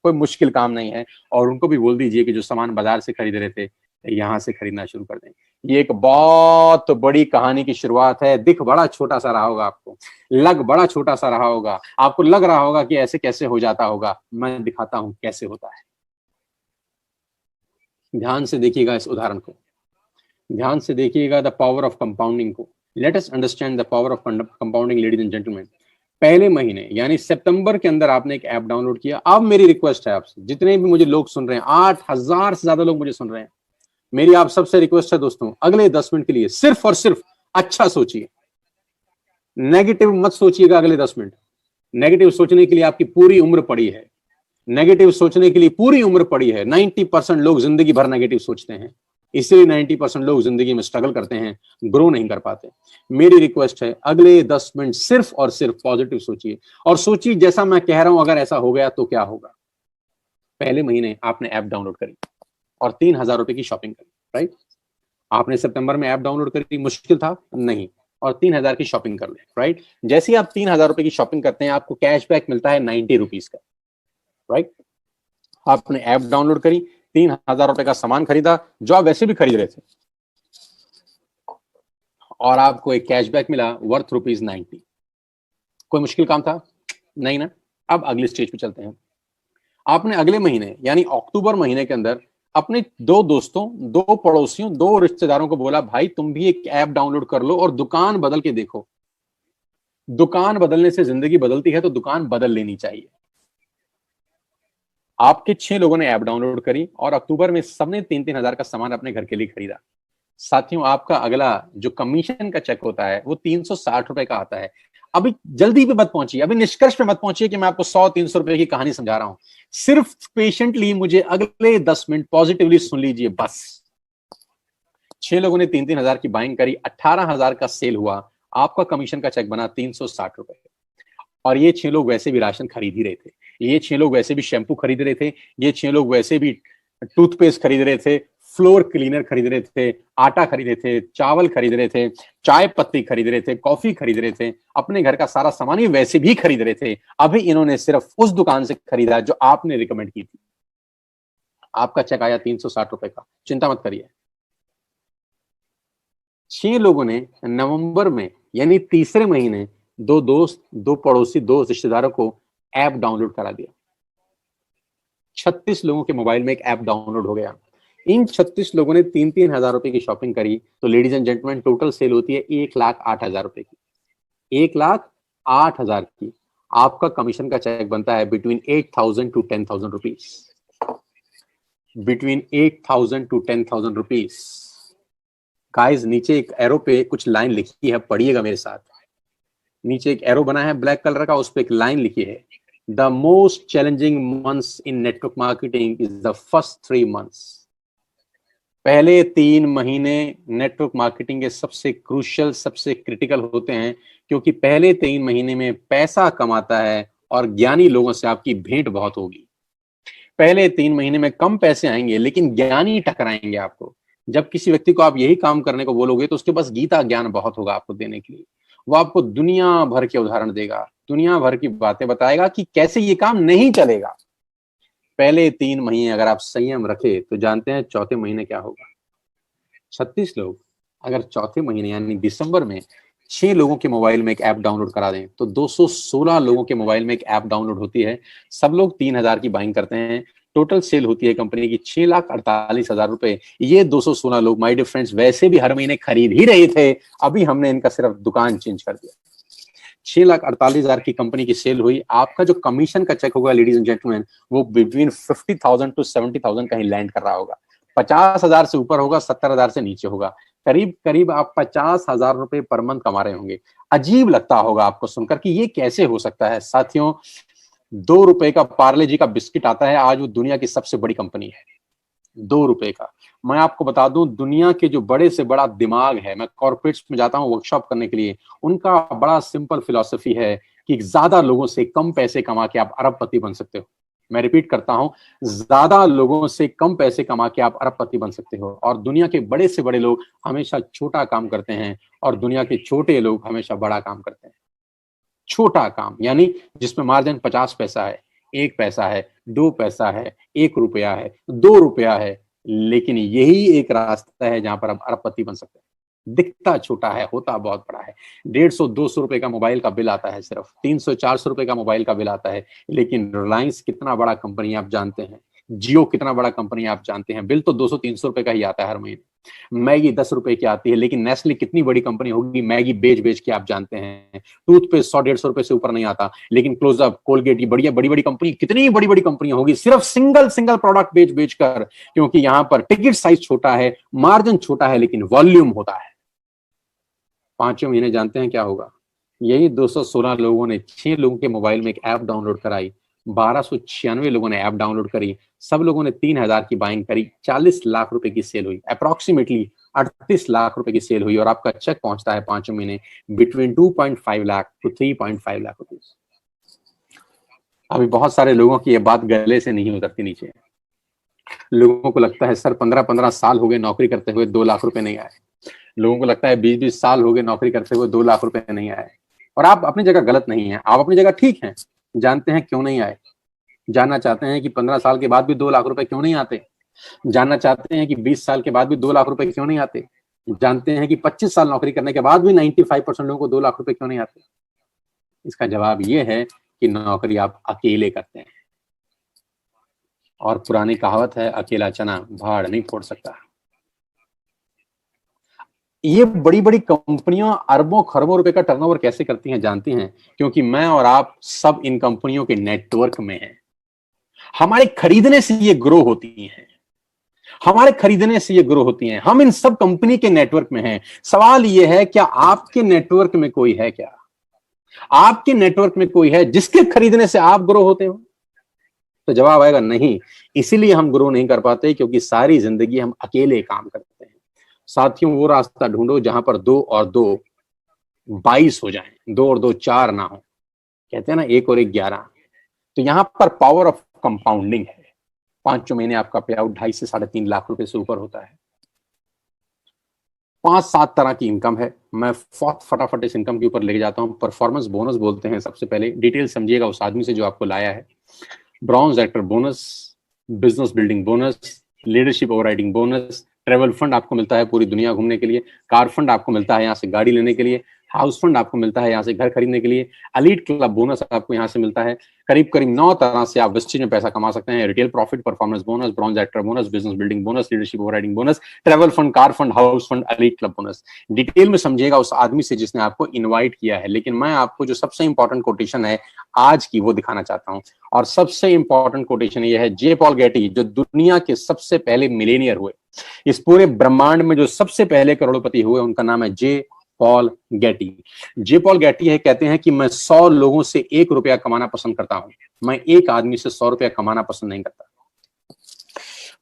कोई मुश्किल काम नहीं है। और उनको भी बोल दीजिए कि जो सामान बाजार से खरीद रहे थे, यहां से खरीदना शुरू कर दें। ये एक बहुत बड़ी कहानी की शुरुआत है। दिख बड़ा छोटा सा रहा होगा आपको, लग बड़ा छोटा सा रहा होगा, आपको लग रहा होगा कि ऐसे कैसे हो जाता होगा। मैं दिखाता हूं कैसे होता है। ध्यान से देखिएगा इस उदाहरण को, ध्यान से देखिएगा द पावर ऑफ कंपाउंडिंग को। Let us understand the power of compounding ladies and gentleman. पहले महीने यानी सितंबर के अंदर आपने एक ऐप डाउनलोड किया। अब मेरी रिक्वेस्ट है आपसे, जितने भी मुझे लोग सुन रहे हैं, 8,000 से ज्यादा लोग मुझे सुन रहे हैं, मेरी आप सबसे रिक्वेस्ट है दोस्तों, अगले 10 मिनट के लिए सिर्फ और सिर्फ अच्छा सोचिए, नेगेटिव मत सोचिएगा। अगले 10 मिनट नेगेटिव सोचने के लिए आपकी पूरी उम्र पड़ी है, नेगेटिव सोचने के लिए पूरी उम्र पड़ी है। 90% लोग जिंदगी भर नेगेटिव सोचते हैं, इसलिए 90% लोग जिंदगी में स्ट्रगल करते हैं, ग्रो नहीं कर पाते। मेरी रिक्वेस्ट है अगले 10 मिनट सिर्फ और सिर्फ पॉजिटिव सोचिए, और सोचिए जैसा मैं कह रहा हूं अगर ऐसा हो गया तो क्या होगा। पहले महीने आपने ऐप डाउनलोड करी और 3,000 रुपए की शॉपिंग करी, राइट। आपने सितंबर में ऐप डाउनलोड करी, मुश्किल था नहीं, और 3,000 की शॉपिंग कर ले, राइट। जैसे ही आप 3,000 रुपए की शॉपिंग करते हैं आपको कैशबैक मिलता है 90 रुपीज का, राइट। आपने ऐप डाउनलोड करी, 3,000 रुपए का सामान खरीदा जो आप वैसे भी खरीद रहे थे, और आपको एक कैशबैक मिला वर्थ ₹90। कोई मुश्किल काम था? नहीं ना। अब अगले स्टेज पे चलते हैं। आपने अगले महीने यानी अक्टूबर महीने के अंदर अपने 2 दोस्तों, 2 पड़ोसियों, 2 रिश्तेदारों को बोला, भाई तुम भी एक ऐप डाउनलोड कर लो और दुकान बदल के देखो। दुकान बदलने से जिंदगी बदलती है, तो दुकान बदल लेनी चाहिए। आपके 6 लोगों ने ऐप डाउनलोड करी और अक्टूबर में सबने 3-3 हजार का सामान अपने घर के लिए खरीदा। साथियों, आपका अगला जो कमीशन का चेक होता है वो 360 रुपए का आता है। अभी जल्दी पे मत पहुंचिए, अभी निष्कर्ष पे मत पहुंचिए कि मैं आपको 100-300 रुपए की कहानी समझा रहा हूं। सिर्फ पेशेंटली मुझे अगले 10 मिनट पॉजिटिवली सुन लीजिए बस। 6 लोगों ने 3-3 हजार की बाइंग करी, 18,000 का सेल हुआ, आपका कमीशन का चेक बना 360 रुपए। और ये 6 लोग वैसे भी राशन खरीद ही रहे थे, ये 6 लोग वैसे भी शैम्पू खरीद रहे थे, ये 6 लोग वैसे भी टूथपेस्ट खरीद रहे थे, फ्लोर क्लीनर खरीद रहे थे, आटा खरीद रहे थे, चावल खरीद रहे थे, चाय पत्ती खरीद रहे थे, कॉफी खरीद रहे थे, अपने घर का सारा सामान ये वैसे भी खरीद रहे थे। अभी इन्होंने सिर्फ उस दुकान से खरीदा जो आपने रिकमेंड की थी। आपका चेक आया 360 रुपए का। चिंता मत करिए। 6 लोगों ने नवंबर में यानी तीसरे महीने 2 दोस्त, 2 पड़ोसी, 2 रिश्तेदारों को ऐप डाउनलोड करा दिया। 36 लोगों के मोबाइल में एक ऐप डाउनलोड हो गया। इन 36 लोगों ने 3-3 हजार रुपए की शॉपिंग करी, तो ladies and gentleman total sale होती है 1,08,000 रुपए की। 1,08,000 की आपका कमीशन का चेक बनता है between 8,000 to 10,000 rupees. Between 8,000 to 10,000 rupees. Guys, नीचे एक एरो पे कुछ लाइन लिखी है, पढ़िएगा मेरे साथ। नीचे एक एरो बना है ब्लैक कलर का, उस पर एक लाइन लिखी है, the most challenging months in network marketing is the first 3 months. पहले 3 महीने नेटवर्क मार्केटिंग के सबसे क्रूशियल, सबसे क्रिटिकल होते हैं, क्योंकि पहले 3 महीने में पैसा कमाता है और ज्ञानी लोगों से आपकी भेंट बहुत होगी। पहले 3 महीने में कम पैसे आएंगे लेकिन ज्ञानी टकराएंगे आपको। जब किसी व्यक्ति को आप यही काम करने को बोलोगे तो उसके पास गीता ज्ञान बहुत होगा आपको देने के लिए। वो आपको दुनिया भर के उदाहरण देगा, दुनिया भर की बातें बताएगा कि कैसे ये काम नहीं चलेगा। पहले 3 महीने अगर आप संयम रखे तो जानते हैं चौथे महीने क्या होगा। 36 लोग अगर चौथे महीने यानी दिसंबर में 6 लोगों के मोबाइल में एक ऐप डाउनलोड करा दें तो 216 लोगों के मोबाइल में एक ऐप डाउनलोड होती है। सब लोग 3,000 की बाइंग करते हैं। टोटल सेल होती है कंपनी की 6,48,000 रुपए। ये 216 लोग माय डियर फ्रेंड्स वैसे भी हर महीने खरीद ही रहे थे, अभी हमने इनका सिर्फ दुकान चेंज कर दिया। 6,48,000 की कंपनी की सेल हुई। आपका जो कमीशन का चेक होगा लेडीज एंड जेंटलमैन, वो बिटवीन 50,000 टू 70,000 कहीं लैंड कर रहा होगा। 50,000 से ऊपर होगा, 70,000 से नीचे होगा। करीब करीब आप 50,000 रुपए पर मंथ कमा रहे होंगे। अजीब लगता होगा आपको सुनकर कि ये कैसे हो सकता है। साथियों, 2 रुपए का पार्ले जी का बिस्किट आता है, आज वो दुनिया की सबसे बड़ी कंपनी है। 2 रुपए का। मैं आपको बता दूं, दुनिया के जो बड़े से बड़ा दिमाग है, मैं कॉर्पोरेट्स में जाता हूं वर्कशॉप करने के लिए, उनका बड़ा सिंपल फिलॉसफी है कि ज्यादा लोगों से कम पैसे कमा के आप अरबपति बन सकते हो। मैं रिपीट करता हूं, ज्यादा लोगों से कम पैसे कमा के आप अरबपति बन सकते हो। और दुनिया के बड़े से बड़े लोग हमेशा छोटा काम करते हैं और दुनिया के छोटे लोग हमेशा बड़ा काम करते हैं। छोटा काम यानी जिसमें मार्जिन 50 पैसा है, 1 पैसा है, 2 पैसा है, 1 रुपया है, 2 रुपया है, लेकिन यही एक रास्ता है जहां पर आप अरबपति बन सकते हैं। दिखता छोटा है, होता बहुत बड़ा है। 150-200 रुपए का मोबाइल का बिल आता है, सिर्फ 300-400 रुपए का मोबाइल का बिल आता है, लेकिन रिलायंस कितना बड़ा कंपनी आप जानते हैं, जियो कितना बड़ा कंपनी आप जानते हैं, बिल तो 200-300 रुपए का ही आता है हर महीने। मैगी 10 रुपए की आती है, लेकिन नेस्ले कितनी बड़ी कंपनी होगी, मैगी बेच बेच के आप जानते हैं। टूथपेस्ट 100-150 रुपए से ऊपर नहीं आता, लेकिन क्लोजअप, कोलगेट, ये बढ़िया बड़ी बड़ी कंपनी, कितनी बड़ी बड़ी कंपनी होगी सिर्फ सिंगल सिंगल प्रोडक्ट बेच बेच कर, क्योंकि यहां पर टिकट साइज छोटा है, मार्जिन छोटा है, लेकिन वॉल्यूम होता है। 5 महीने जानते हैं क्या होगा? यही 216 लोगों ने 6 लोगों के मोबाइल में एक ऐप डाउनलोड कराई, 1296 लोगों ने ऐप डाउनलोड करी, सब लोगों ने 3000 की बाइंग करी, 40 लाख रुपए की सेल हुई, अप्रोक्सीमेटली 38 लाख रुपए की सेल हुई, और आपका चेक पहुंचता है 5 महीने between 2.5 lakh to 3.5 lakh rupees. अभी बहुत सारे लोगों की ये बात गले से नहीं उतरती नीचे। लोगों को लगता है सर 15-15 साल हो गए नौकरी करते हुए 2 लाख रुपए नहीं आए। लोगों को लगता है 20-20 साल हो गए नौकरी करते हुए 2 लाख रुपए नहीं आए। और आप अपनी जगह गलत नहीं है, आप अपनी जगह ठीक हैं। जानते हैं क्यों नहीं आए? जानना चाहते हैं कि 15 साल के बाद भी 2 लाख रुपए क्यों नहीं आते? जानना चाहते हैं कि 20 साल के बाद भी 2 लाख रुपए क्यों नहीं आते? जानते हैं कि 25 साल नौकरी करने के बाद भी 95% लोगों को 2 लाख रुपए क्यों नहीं आते? इसका जवाब ये है कि नौकरी आप अकेले करते हैं। और पुरानी कहावत है, अकेला चना भाड़ नहीं फोड़ सकता। ये बड़ी बड़ी कंपनियां अरबों खरबों रुपए का टर्नओवर कैसे करती हैं जानती हैं? क्योंकि मैं और आप सब इन कंपनियों के नेटवर्क में हैं। हमारे खरीदने से ये ग्रो होती हैं, हमारे खरीदने से ये ग्रो होती हैं। हम इन सब कंपनी के नेटवर्क में हैं। सवाल ये है, क्या आपके नेटवर्क में कोई है? क्या आपके नेटवर्क में कोई है जिसके खरीदने से आप ग्रो होते हो? तो जवाब आएगा नहीं। इसीलिए हम ग्रो नहीं कर पाते, क्योंकि सारी जिंदगी हम अकेले काम करते हैं। साथियों, वो रास्ता ढूंढो जहां पर 2 और 2 22 हो जाएं, 2 और 2 4 ना हो। कहते हैं ना 1 और 1 11। तो यहां पर पावर ऑफ कंपाउंडिंग है। 5 महीने आपका पे आउट 2.5 से 3.5 लाख रुपए से ऊपर होता है। 5-7 तरह की इनकम है। मैं फटाफट इस इनकम के ऊपर लेके जाता हूं। परफॉर्मेंस बोनस बोलते हैं सबसे पहले। डिटेल समझिएगा उस आदमी से जो आपको लाया है। Bronze actor bonus, business building bonus, leadership overriding bonus, travel fund आपको मिलता है पूरी दुनिया घूमने के लिए, कार फंड आपको मिलता है यहाँ से गाड़ी लेने के लिए, हाउस फंड आपको मिलता है यहाँ से घर खरीदने के लिए, एलीट क्लब बोनस आपको यहाँ से मिलता है। करीब करीब 9 तरह से आप वेस्टेज में पैसा कमा सकते हैं। Retail profit, performance bonus, bronze actor bonus, business building bonus, leadership overriding bonus, travel fund, car fund, house fund, elite club bonus. Detail में समझिएगा उस आदमी से जिसने आपको इन्वाइट किया है। लेकिन मैं आपको जो सबसे इंपॉर्टेंट कोटेशन है आज की वो दिखाना चाहता हूँ। और सबसे इंपॉर्टेंट कोटेशन ये है, जे पॉल गेटी, जो दुनिया के सबसे पहले मिलेनियर हुए, इस पूरे ब्रह्मांड में जो सबसे पहले करोड़पति हुए, उनका नाम है जे पॉल गेटी। जे पॉल गेटी है, कहते हैं कि मैं 100 लोगों से 1 रुपया कमाना पसंद करता हूं, मैं एक आदमी से 100 रुपया कमाना पसंद नहीं करता।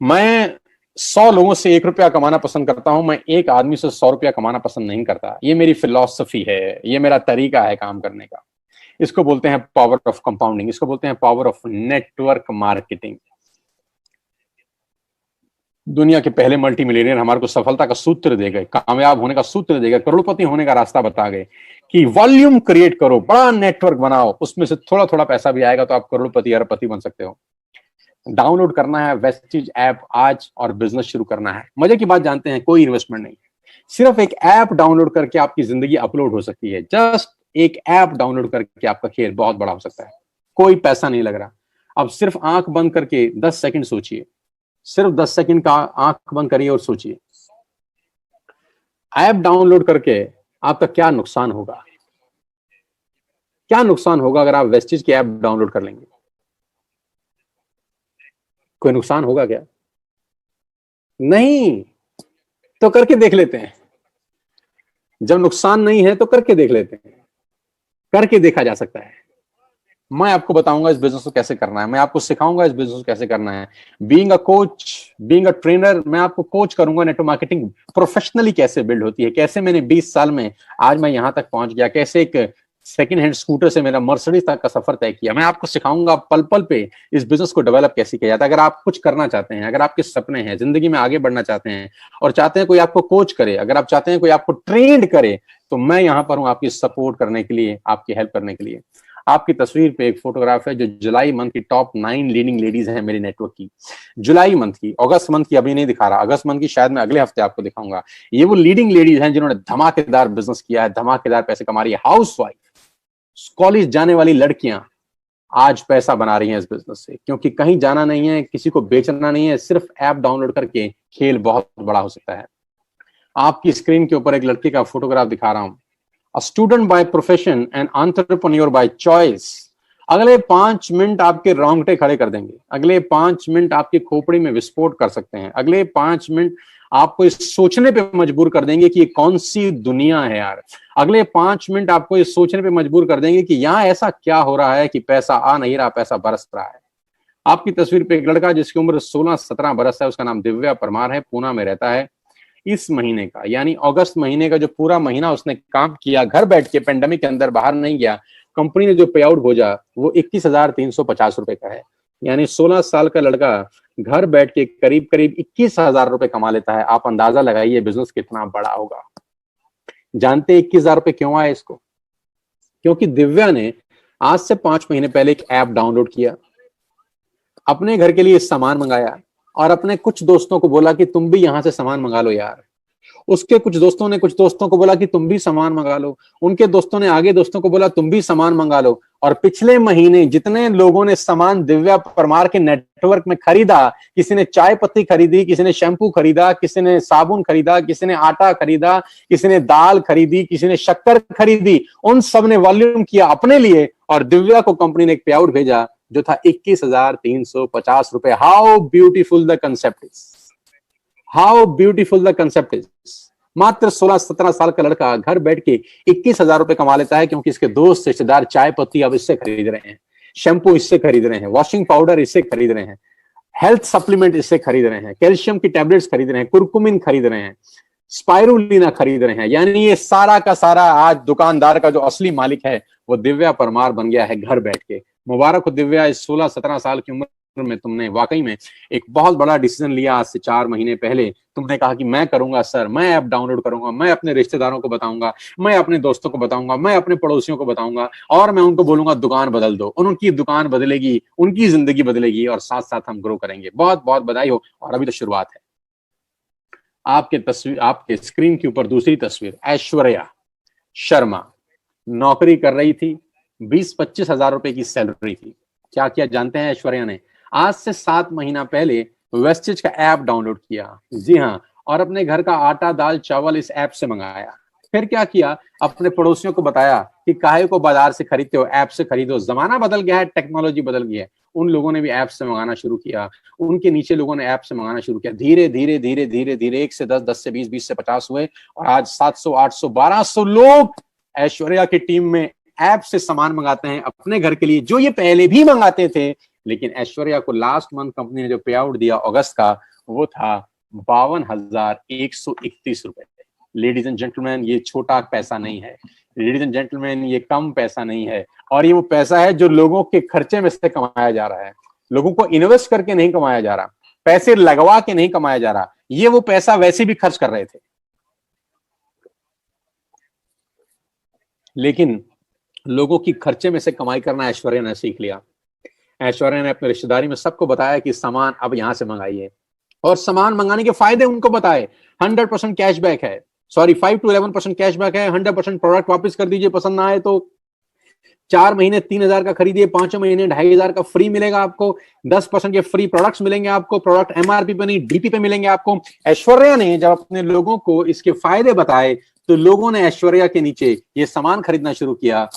मैं 100 लोगों से 1 रुपया कमाना पसंद करता हूं, मैं एक आदमी से 100 रुपया कमाना पसंद नहीं करता। ये मेरी फिलॉसफी है, ये मेरा तरीका है काम करने का। इसको बोलते हैं पावर ऑफ कंपाउंडिंग, इसको बोलते हैं पावर ऑफ नेटवर्क मार्केटिंग। दुनिया के पहले मल्टी मिलियनियर हमारे को सफलता का सूत्र दे गए, कामयाब होने का सूत्र दे गए, करोड़पति होने का रास्ता बता गए कि वॉल्यूम क्रिएट करो, बड़ा नेटवर्क बनाओ, उसमें से थोड़ा थोड़ा पैसा भी आएगा तो आप करोड़पति अरबपति बन सकते हो। डाउनलोड करना है वेस्टिज ऐप आज और बिजनेस शुरू करना है। मजे की बात जानते हैं, कोई इन्वेस्टमेंट नहीं, सिर्फ एक ऐप डाउनलोड करके आपकी जिंदगी अपलोड हो सकती है। जस्ट एक ऐप डाउनलोड करके आपका खेल बहुत बड़ा हो सकता है। कोई पैसा नहीं लग रहा। अब सिर्फ आंख बंद करके 10 सेकंड सोचिए, सिर्फ 10 सेकंड का आंख बंद करिए और सोचिए, ऐप डाउनलोड करके आपका क्या नुकसान होगा? क्या नुकसान होगा अगर आप वेस्टिज की ऐप डाउनलोड कर लेंगे? कोई नुकसान होगा क्या? नहीं। तो करके देख लेते हैं। जब नुकसान नहीं है तो करके देख लेते हैं। करके देखा जा सकता है। मैं आपको बताऊंगा इस बिजनेस को कैसे करना है, मैं आपको सिखाऊंगा इस बिजनेस को कैसे करना है। Being a coach, being a trainer, मैं आपको कोच करूंगा नेटवर्क मार्केटिंग प्रोफेशनली कैसे बिल्ड होती है, कैसे मैंने 20 साल में आज मैं यहां तक पहुंच गया, कैसे एक सेकंड हैंड स्कूटर से मेरा मर्सिडीज तक का सफर तय किया। मैं आपको सिखाऊंगा पल पल पे इस बिजनेस को डेवलप कैसे किया जाता है। अगर आप कुछ करना चाहते हैं, अगर आपके सपने हैं, जिंदगी में आगे बढ़ना चाहते हैं और चाहते हैं कोई आपको कोच करे, अगर आप चाहते हैं कोई आपको ट्रेंड करे, तो मैं यहां पर हूं आपकी सपोर्ट करने के लिए, आपकी हेल्प करने के लिए। आपकी तस्वीर पे एक फोटोग्राफ है जो जुलाई मंथ की टॉप 9 लीडिंग लेडीज हैं मेरे नेटवर्क की, जुलाई मंथ की। अगस्त मंथ की अभी नहीं दिखा रहा, अगस्त मंथ की शायद मैं अगले हफ्ते आपको दिखाऊंगा। ये वो लीडिंग लेडीज हैं जिन्होंने धमाकेदार बिजनेस किया है, धमाकेदार पैसे कमा रही है। हाउस वाइफ, कॉलेज जाने वाली लड़कियां आज पैसा बना रही हैं इस बिजनेस से, क्योंकि कहीं जाना नहीं है, किसी को बेचना नहीं है, सिर्फ ऐप डाउनलोड करके खेल बहुत बड़ा हो सकता है। आपकी स्क्रीन के ऊपर एक लड़की का फोटोग्राफ दिखा रहा हूं, a student by profession and entrepreneur by choice. अगले 5 मिनट आपके रोंगटे खड़े कर देंगे, अगले 5 मिनट आपकी खोपड़ी में विस्फोट कर सकते हैं, अगले 5 मिनट आपको इस सोचने पे मजबूर कर देंगे कि ये कौन सी दुनिया है यार। अगले 5 मिनट आपको इस सोचने पे मजबूर कर देंगे कि यहां ऐसा क्या हो रहा है कि पैसा आ नहीं रहा, पैसा बरस रहा है। आपकी तस्वीर पे एक लड़का जिसकी उम्र 16-17 बरस है, उसका नाम दिव्या परमार है, पूना में रहता है। इस महीने का यानी अगस्त महीने का जो पूरा महीना उसने काम किया, घर बैठ के, पेंडेमिक के अंदर बाहर नहीं गया, कंपनी ने जो पे आउट भेजा वो 21,350 रुपए का है। यानी 16 साल का लड़का घर बैठ के करीब करीब 21,000 रुपए कमा लेता है। आप अंदाजा लगाइए बिजनेस कितना बड़ा होगा। जानते 21,000 रुपए क्यों आए इसको? क्योंकि दिव्या ने आज से 5 महीने पहले एक ऐप डाउनलोड किया, अपने घर के लिए सामान मंगाया और अपने कुछ दोस्तों को बोला कि तुम भी यहां से सामान मंगा लो यार। उसके कुछ दोस्तों ने कुछ दोस्तों को बोला कि तुम भी सामान मंगा लो, उनके दोस्तों ने आगे दोस्तों को बोला तुम भी सामान मंगा लो। और पिछले महीने जितने लोगों ने सामान दिव्या परमार के नेटवर्क में खरीदा, किसी ने चाय पत्ती खरीदी, किसी ने शैम्पू खरीदा, किसी ने साबुन खरीदा, किसी ने आटा खरीदा, किसी ने दाल खरीदी, किसी ने शक्कर खरीदी, उन सब ने वॉल्यूम किया अपने लिए और दिव्या को कंपनी ने एक पे आउट भेजा जो था 21,350 रुपए। How beautiful the concept is, how beautiful the concept is. मात्र 16-17 साल का लड़का घर बैठ के 21,000 रुपए कमा लेता है, क्योंकि इसके दोस्त रिश्तेदार चाय पत्ती अब इससे खरीद रहे हैं, शैम्पू इससे खरीद रहे हैं, वॉशिंग पाउडर इससे खरीद रहे हैं, हेल्थ सप्लीमेंट इससे खरीद रहे हैं, कैल्शियम की टैबलेट्स खरीद रहे हैं, कुरकुमिन खरीद रहे हैं, स्पाइरुलिना खरीद रहे हैं। यानी ये सारा का सारा आज दुकानदार का जो असली मालिक है वो दिव्या परमार बन गया है घर बैठ के। मुबारक हो दिव्या, इस 16-17 साल की उम्र में तुमने वाकई में एक बहुत बड़ा डिसीजन लिया। आज से 4 महीने पहले तुमने कहा कि मैं करूंगा सर, मैं ऐप डाउनलोड करूंगा, मैं अपने रिश्तेदारों को बताऊंगा, मैं अपने दोस्तों को बताऊंगा, मैं अपने पड़ोसियों को बताऊंगा और मैं उनको बोलूंगा दुकान बदल दो। उनकी दुकान बदलेगी, उनकी जिंदगी बदलेगी और साथ साथ हम ग्रो करेंगे। बहुत बहुत बधाई हो, और अभी तो शुरुआत है। आपके तस्वीर, आपके स्क्रीन के ऊपर दूसरी तस्वीर, ऐश्वर्या शर्मा नौकरी कर रही थी, 20-25 हजार रुपए की सैलरी थी। क्या किया जानते हैं ऐश्वर्या ने? आज से 7 महीना पहले वेस्टेज का ऐप डाउनलोड किया, जी हाँ, और अपने घर का आटा दाल चावल इस ऐप से मंगाया। फिर क्या किया, अपने पड़ोसियों को बताया कि काहे को बाजार से खरीदते हो, ऐप से खरीदो, जमाना बदल गया है, टेक्नोलॉजी बदल गई है। उन लोगों ने भी ऐप से मंगाना शुरू किया, उनके नीचे लोगों ने ऐप से मंगाना शुरू किया। धीरे धीरे धीरे धीरे धीरे 1 से 10, 10 से 20, 20 से 50 हुए और आज 700, 800, 1200 लोग ऐश्वर्या की टीम में ऐप से सामान मंगाते हैं अपने घर के लिए, जो ये पहले भी मंगाते थे। लेकिन ऐश्वर्या को लास्ट मंथ कंपनी ने जो पे आउट दिया अगस्त का, वो था 52,131 रुपए। लेडीज एंड जेंटलमैन, ये छोटा पैसा नहीं है, लेडीज एंड जेंटलमैन, ये कम पैसा नहीं है, और ये वो पैसा है जो लोगों के खर्चे में से कमाया जा रहा है। लोगों को इन्वेस्ट करके नहीं कमाया जा रहा, पैसे लगवा के नहीं कमाया जा रहा, ये वो पैसा वैसे भी खर्च कर रहे थे। लेकिन लोगों की खर्चे में से कमाई करना ऐश्वर्या ने सीख लिया। ऐश्वर्या ने अपने रिश्तेदारी में सबको बताया कि सामान अब यहां से मंगाइए, और सामान मंगाने के फायदे उनको बताए। 100% कैशबैक है, सॉरी 5 to 11% कैशबैक है। 100% प्रोडक्ट वापस कर दीजिए पसंद ना आए तो। 4 महीने 3,000 का खरीदिए, 5 महीने 2,500 का फ्री मिलेगा आपको। 10% के फ्री प्रोडक्ट्स मिलेंगे आपको, प्रोडक्ट एमआरपी पे नहीं डीपी पे मिलेंगे आपको। ऐश्वर्या ने जब अपने लोगों को इसके फायदे बताए तो लोगों ने ऐश्वर्या के नीचे ये सामान खरीदना शुरू किया,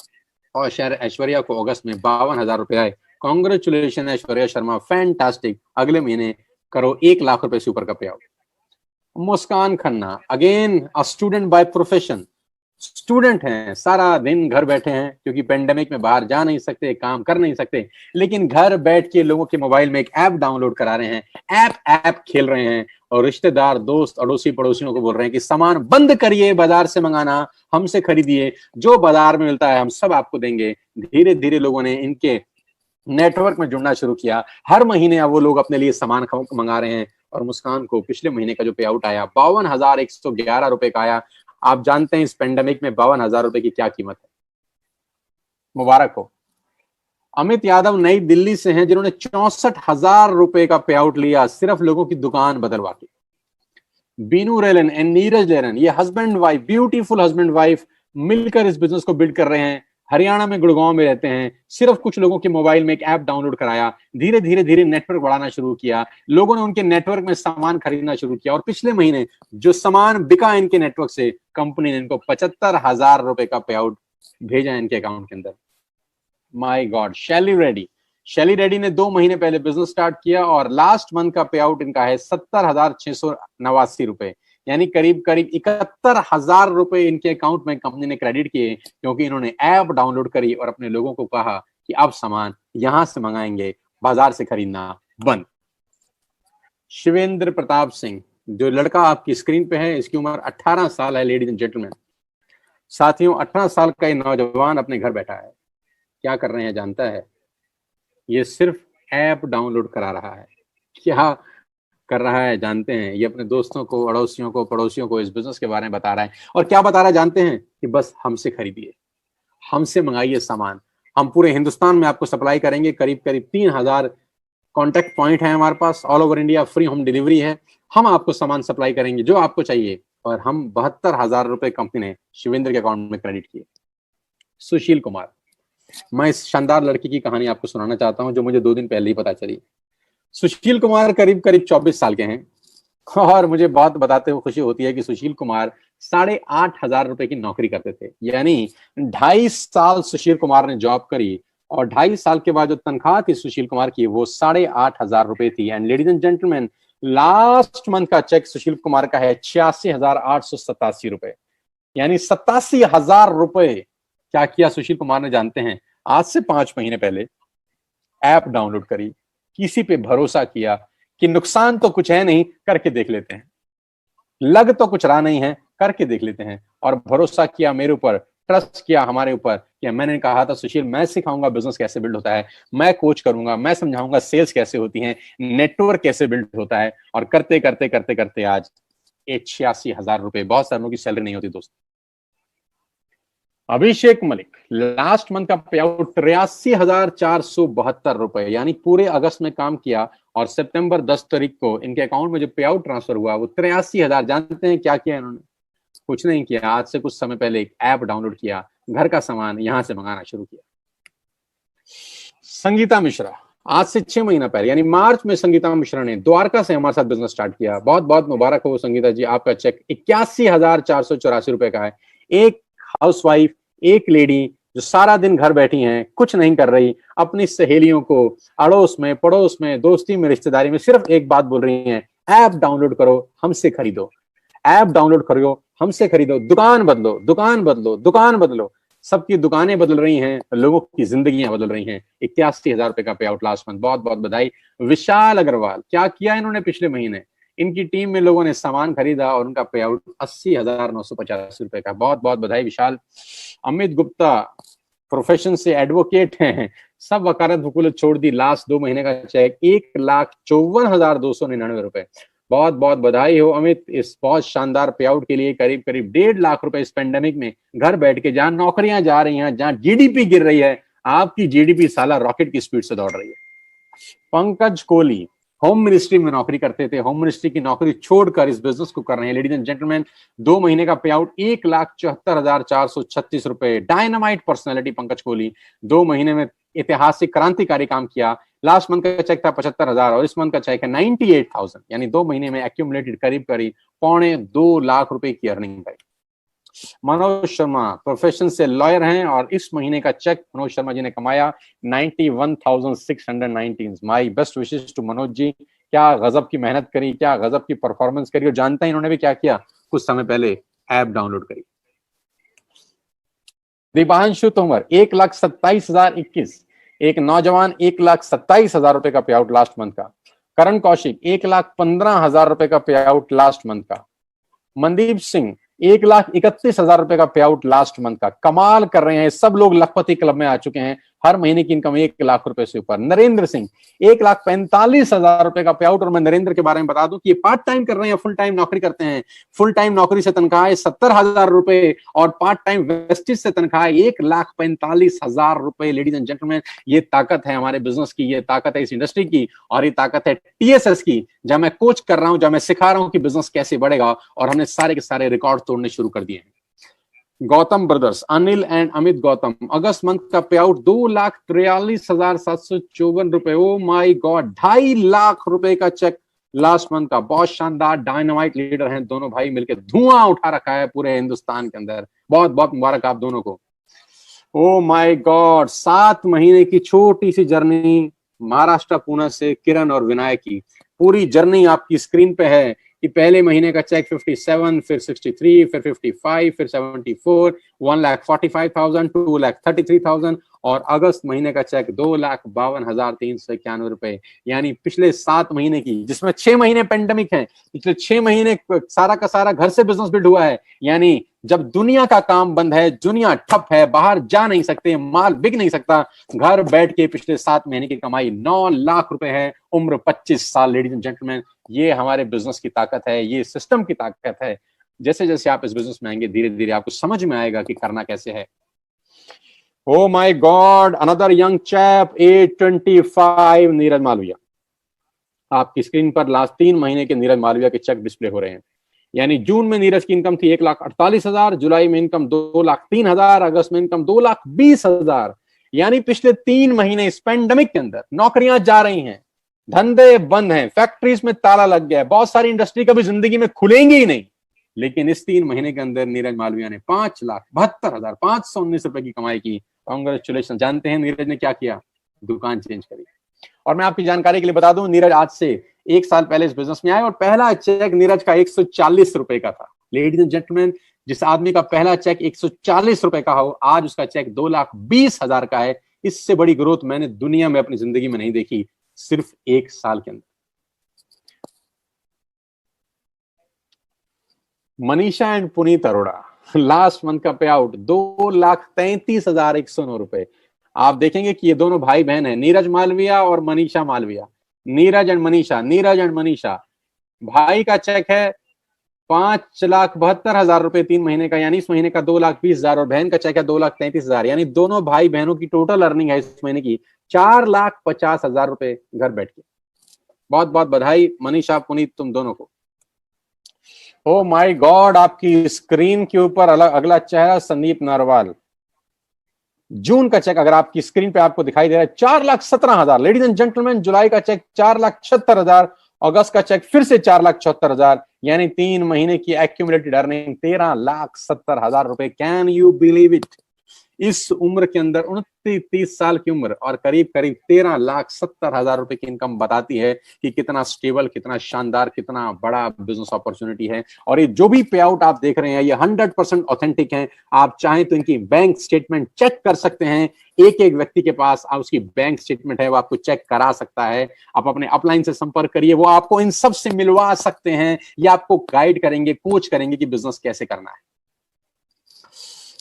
और शायद ऐश्वर्या को अगस्त में 52,000 रुपए आए। Congratulation Aishwarya Sharma, fantastic. अगले महीने करो 1 लाख रुपए से ऊपर का पे out. Muskan Khanna, again a student by profession, student हैं, सारा दिन घर बैठे हैं क्योंकि पेंडेमिक में बाहर जा नहीं सकते, काम कर नहीं सकते, लेकिन घर बैठ के लोगों के मोबाइल में एक ऐप डाउनलोड करा रहे हैं, ऐप खेल रहे हैं, और रिश्तेदार दोस्त अड़ोसी पड़ोसियों को बोल रहे हैं कि सामान बंद करिए, बाजार से मंगाना, हमसे खरीदिए, जो बाजार में मिलता है हम सब आपको देंगे। धीरे धीरे लोगों ने इनके नेटवर्क में जुड़ना शुरू किया। हर महीने अब वो लोग अपने लिए सामान मंगा रहे हैं, और मुस्कान को पिछले महीने का जो पे आउट आया 52,111 रुपए का आया। आप जानते हैं इस पेंडेमिक में 52,000 रुपए की क्या कीमत है? मुबारक हो, अमित यादव नई दिल्ली से हैं, जिन्होंने 64,000 रुपए का पे आउट लिया सिर्फ लोगों की दुकान बदलवा के। बीनू रेलन एंड नीरज लेलन, ये husband wife, beautiful husband wife मिलकर इस बिजनेस को बिल्ड कर रहे हैं। हरियाणा में गुड़गांव में रहते हैं। सिर्फ कुछ लोगों के मोबाइल में एक ऐप डाउनलोड कराया, धीरे धीरे धीरे नेटवर्क बढ़ाना शुरू किया, लोगों ने उनके नेटवर्क में सामान खरीदना शुरू किया, और पिछले महीने जो सामान बिका इनके नेटवर्क से, कंपनी ने इनको 75,000 रुपए का पे आउट भेजा इनके अकाउंट के अंदर। My God. शैली रेड्डी ने 2 महीने पहले बिजनेस स्टार्ट किया और लास्ट मंथ का पे आउट इनका है 70,689 रुपए, यानी करीब करीब 71,000 रुपए इनके अकाउंट में कंपनी ने क्रेडिट किए, क्योंकि इन्होंने ऐप डाउनलोड करी और अपने लोगों को कहा कि अब सामान यहां से मंगाएंगे, बाजार से खरीदना बंद। शिवेंद्र प्रताप सिंह, जो लड़का आपकी स्क्रीन पे है, इसकी उम्र 18 साल है लेडीज एंड जेंटलमैन। साथियों, 18 साल का ये नौजवान अपने घर बैठा है, क्या कर रहे हैं जानता है? ये सिर्फ ऐप डाउनलोड करा रहा है। क्या कर रहा है जानते हैं? ये अपने दोस्तों को, अड़ोसियों को, पड़ोसियों को इस बिजनेस के बारे में बता रहा है। और क्या बता रहा है जानते हैं? कि बस हमसे खरीदिए, हमसे मंगाइए सामान, हम पूरे हिंदुस्तान में आपको सप्लाई करेंगे। करीब करीब 3,000 कॉन्टेक्ट पॉइंट है हमारे पास, all over India free home delivery है। हम आपको सामान सप्लाई करेंगे जो आपको चाहिए। और हम 72,000 रुपए कंपनी ने शिवेंद्र के अकाउंट में क्रेडिट किए। सुशील कुमार, मैं इस शानदार लड़की की कहानी आपको सुनाना चाहता हूं, जो मुझे 2 दिन पहले ही पता चली। सुशील कुमार करीब करीब 24 साल के हैं, और मुझे बात बताते हुए खुशी होती है कि सुशील कुमार 8,500 रुपए की नौकरी करते थे। यानी 2.5 साल सुशील कुमार ने जॉब करी, और 2.5 साल के बाद जो तनख्वाह थी सुशील कुमार की, वो 8,500 रुपए थी। And ladies and gentleman, last month का चेक सुशील कुमार का है 86,887 रुपए, यानी 87,000 रुपए। क्या किया सुशील कुमार ने जानते हैं? आज से 5 महीने पहले ऐप डाउनलोड करी, किसी पे भरोसा किया कि नुकसान तो कुछ है नहीं, करके देख लेते हैं, लग तो कुछ रहा नहीं है, करके देख लेते हैं। और भरोसा किया मेरे ऊपर, ट्रस्ट किया हमारे ऊपर, कि मैंने कहा था सुशील मैं सिखाऊंगा बिजनेस कैसे बिल्ड होता है, मैं कोच करूंगा, मैं समझाऊंगा सेल्स कैसे होती है, नेटवर्क कैसे बिल्ड होता है। और करते करते करते करते आज 86,000 रुपए, बहुत सारों की सैलरी नहीं होती दोस्तों। अभिषेक मलिक, लास्ट मंथ का पे आउट 83,472 रुपए, यानी पूरे अगस्त में काम किया, और सितंबर 10 तारीख को इनके अकाउंट में जो पे आउट ट्रांसफर हुआ वो 83,000। जानते हैं क्या किया इन्होंने? कुछ नहीं किया। आज से कुछ समय पहले एक ऐप डाउनलोड किया, घर का सामान यहां से मंगाना शुरू किया। संगीता मिश्रा, आज से 6 महीना पहले यानी मार्च में संगीता मिश्रा ने द्वारका से हमारे साथ बिजनेस स्टार्ट किया। बहुत बहुत मुबारक हो संगीता जी, आपका चेक 81,484 रुपए का है। एक हाउसवाइफ, एक लेडी जो सारा दिन घर बैठी हैं, कुछ नहीं कर रही, अपनी सहेलियों को अड़ोस में, पड़ोस में, दोस्ती में, रिश्तेदारी में सिर्फ एक बात बोल रही हैं, ऐप डाउनलोड करो, हमसे खरीदो, ऐप डाउनलोड करो, हमसे खरीदो, दुकान बदलो, दुकान बदलो, दुकान बदलो। सबकी दुकानें बदल रही हैं, लोगों की जिंदगियां बदल रही हैं। 81,000 रुपए का पे आउट लास्ट मंथ, बहुत बहुत बधाई। विशाल अग्रवाल, क्या किया इन्होंने पिछले महीने? इनकी टीम में लोगों ने सामान खरीदा और उनका पे आउट 80,985 रुपए का, बहुत बहुत बधाई विशाल। अमित गुप्ता, प्रोफेशन से एडवोकेट हैं, सब वकालत वकूलत छोड़ दी, लास्ट 2 महीने का चेक 1,54,299 रुपए, बहुत बहुत बधाई हो अमित इस बहुत शानदार पे आउट के लिए। करीब करीब 1.5 लाख रुपए इस पेंडेमिक में घर बैठ के, जहां नौकरियां जा रही हैं, जहां जीडीपी गिर रही है, आपकी जीडीपी साला रॉकेट की स्पीड से दौड़ रही है। पंकज कोहली होम मिनिस्ट्री में नौकरी करते थे, होम मिनिस्ट्री की नौकरी छोड़कर इस बिजनेस को कर रहे हैं। लेडीज एंड जेंटलमैन, 2 महीने का पे आउट 1,74,436 रुपए। डायनामाइट पर्सनैलिटी पंकज कोहली, 2 महीने में ऐतिहासिक क्रांतिकारी काम किया। लास्ट मंथ का चेक था 75,000 और इस मंथ का चेक है 98,000, यानी 2 महीने में एक्यूमुलेटेड करीब करीब 2.25 लाख रुपए की अर्निंग करी। मनोज शर्मा प्रोफेशन से लॉयर हैं और इस महीने का चेक मनोज शर्मा जी ने कमाया 91,619। My best wishes to Manoj ji, क्या गजब की मेहनत करी, क्या गजब की परफॉर्मेंस करी। और जानते हैं इन्होंने भी क्या किया? कुछ समय पहले ऐप डाउनलोड करी। दीपांशु तोमर 1,27,021, एक नौजवान 1,27,000 रुपए का पे आउट लास्ट मंथ का। करण कौशिक 1,15,000 रुपए का पे आउट लास्ट मंथ का। मनदीप सिंह 1,31,000 रुपए का पे आउट लास्ट मंथ का। कमाल कर रहे हैं, सब लोग लखपति क्लब में आ चुके हैं। हर महीने की इनकम 1 लाख रुपए से ऊपर। नरेंद्र सिंह 1,45,000 रुपए का पे आउट। और मैं नरेंद्र के बारे में बता दूं कि ये पार्ट टाइम कर रहे हैं, फुल टाइम नौकरी करते हैं। फुल टाइम नौकरी से तनख्वाह है 70,000 रुपए और पार्ट टाइम वेस्टेज से तनख्वाह है 1,45,000 रुपए। लेडीज एंड जेंटलमैन, ये ताकत है हमारे बिजनेस की, ये ताकत है इस इंडस्ट्री की, और ये ताकत है TSS की, जहां मैं कोच कर रहा हूं, जहां मैं सिखा रहा हूं कि बिजनेस कैसे बढ़ेगा। और हमने सारे के सारे रिकॉर्ड तोड़ने शुरू कर दिए हैं। Gautam brothers, Anil and Amit Gautam, August month का पे आउट 2,43,754 रुपए। ओ माई गॉड, 2.5 लाख रुपए का चेक लास्ट मंथ का। बहुत शानदार, डायनामाइट लीडर हैं दोनों भाई, मिलकर धुआं उठा रखा है पूरे हिंदुस्तान के अंदर। बहुत बहुत मुबारक आप दोनों को। ओ माय गॉड, 7 महीने की छोटी सी जर्नी महाराष्ट्र पुणे से किरण और विनायक की। पूरी जर्नी आपकी स्क्रीन पे है कि पहले महीने का चेक 57, फिर 63, फिर 55, फिर 74, 1,45,000, 2,33,000 और अगस्त महीने का चेक 2,52,391 रुपए। यानी पिछले 7 महीने की, जिसमें 6 महीने पेंडेमिक है, पिछले 6 महीने सारा का सारा घर से बिजनेस बिल्ड हुआ है। यानी जब दुनिया का काम बंद है, दुनिया ठप है, बाहर जा नहीं सकते, माल बिक नहीं सकता, घर बैठ के पिछले 7 महीने की कमाई 9 लाख रुपए है। उम्र 25 साल। लेडीज एंड जेंटलमैन, ये हमारे बिजनेस की ताकत है, ये सिस्टम की ताकत है। जैसे जैसे आप इस बिजनेस में आएंगे, धीरे धीरे आपको समझ में आएगा कि करना कैसे है। Oh my God, another young chap, 825, Neeraj Malviya. आपकी स्क्रीन पर लास्ट 3 महीने के नीरज मालविया के चेक डिस्प्ले हो रहे हैं। यानी जून में नीरज की इनकम थी 1,48,000, जुलाई में इनकम 2,03,000, अगस्त में इनकम 2,20,000। यानी पिछले 3 महीने इस पेंडेमिक के अंदर नौकरियां जा रही हैं, धंधे बंद हैं, फैक्ट्रीज में ताला लग गया है, बहुत सारी इंडस्ट्री कभी जिंदगी में खुलेंगी ही नहीं। लेकिन इस 3 महीने के अंदर नीरज मालविया ने 5,72,519 रुपए की कमाई की। कांग्रेचुलेशन। जानते हैं नीरज ने क्या किया? दुकान चेंज करी। और मैं आपकी जानकारी के लिए बता दूं, नीरज आज से 1 साल पहले इस बिजनेस में आए और पहला चेक नीरज का 140 रुपए का था। लेडीज एंड जेंटलमैन, जिस आदमी का पहला चेक 140 रुपए का हो, आज उसका चेक 2,20,000 का है। इससे बड़ी ग्रोथ मैंने दुनिया में अपनी जिंदगी में नहीं देखी, सिर्फ 1 साल के अंदर। Manisha and Puneet Arora, last month का पे आउट 2,33,109 रुपए। आप देखेंगे कि ये दोनों भाई बहन हैं, नीरज मालविया और मनीषा मालविया। Neeraj and Manisha, Neeraj and Manisha. भाई का चेक है 5,72,000 रुपए 3 महीने का, यानी इस महीने का 2,20,000, और बहन का चेक है 2,33,000। यानी दोनों भाई बहनों की टोटल अर्निंग है इस महीने की 4,50,000 रुपए घर बैठ के। बहुत बहुत बधाई मनीषा, पुनीत, तुम दोनों को। ओ माय गॉड, आपकी स्क्रीन के ऊपर अगला चेहरा संदीप नारवाल। जून का चेक अगर आपकी स्क्रीन पे आपको दिखाई दे रहा है 4,17,000। लेडीज एंड जेंटलमैन, जुलाई का चेक 4,76,000, अगस्त का चेक फिर से 4,74,000। यानी 3 महीने की एक्यूमुलेटेड अर्निंग 13,70,000 रुपए। Can you believe it? इस उम्र के अंदर 29-30 साल की उम्र और करीब करीब 13,70,000 रुपए की इनकम बताती है कि कितना स्टेबल, कितना शानदार, कितना बड़ा बिजनेस अपॉर्चुनिटी है। और ये जो भी पे आउट आप देख रहे हैं, ये 100% ऑथेंटिक है। आप चाहें तो इनकी बैंक स्टेटमेंट चेक कर सकते हैं। एक एक व्यक्ति के पास उसकी बैंक स्टेटमेंट है, वो आपको चेक करा सकता है। आप अपने अपलाइन से संपर्क करिए, वो आपको इन सब से मिलवा सकते हैं, या आपको गाइड करेंगे, कोच करेंगे कि बिजनेस कैसे करना है।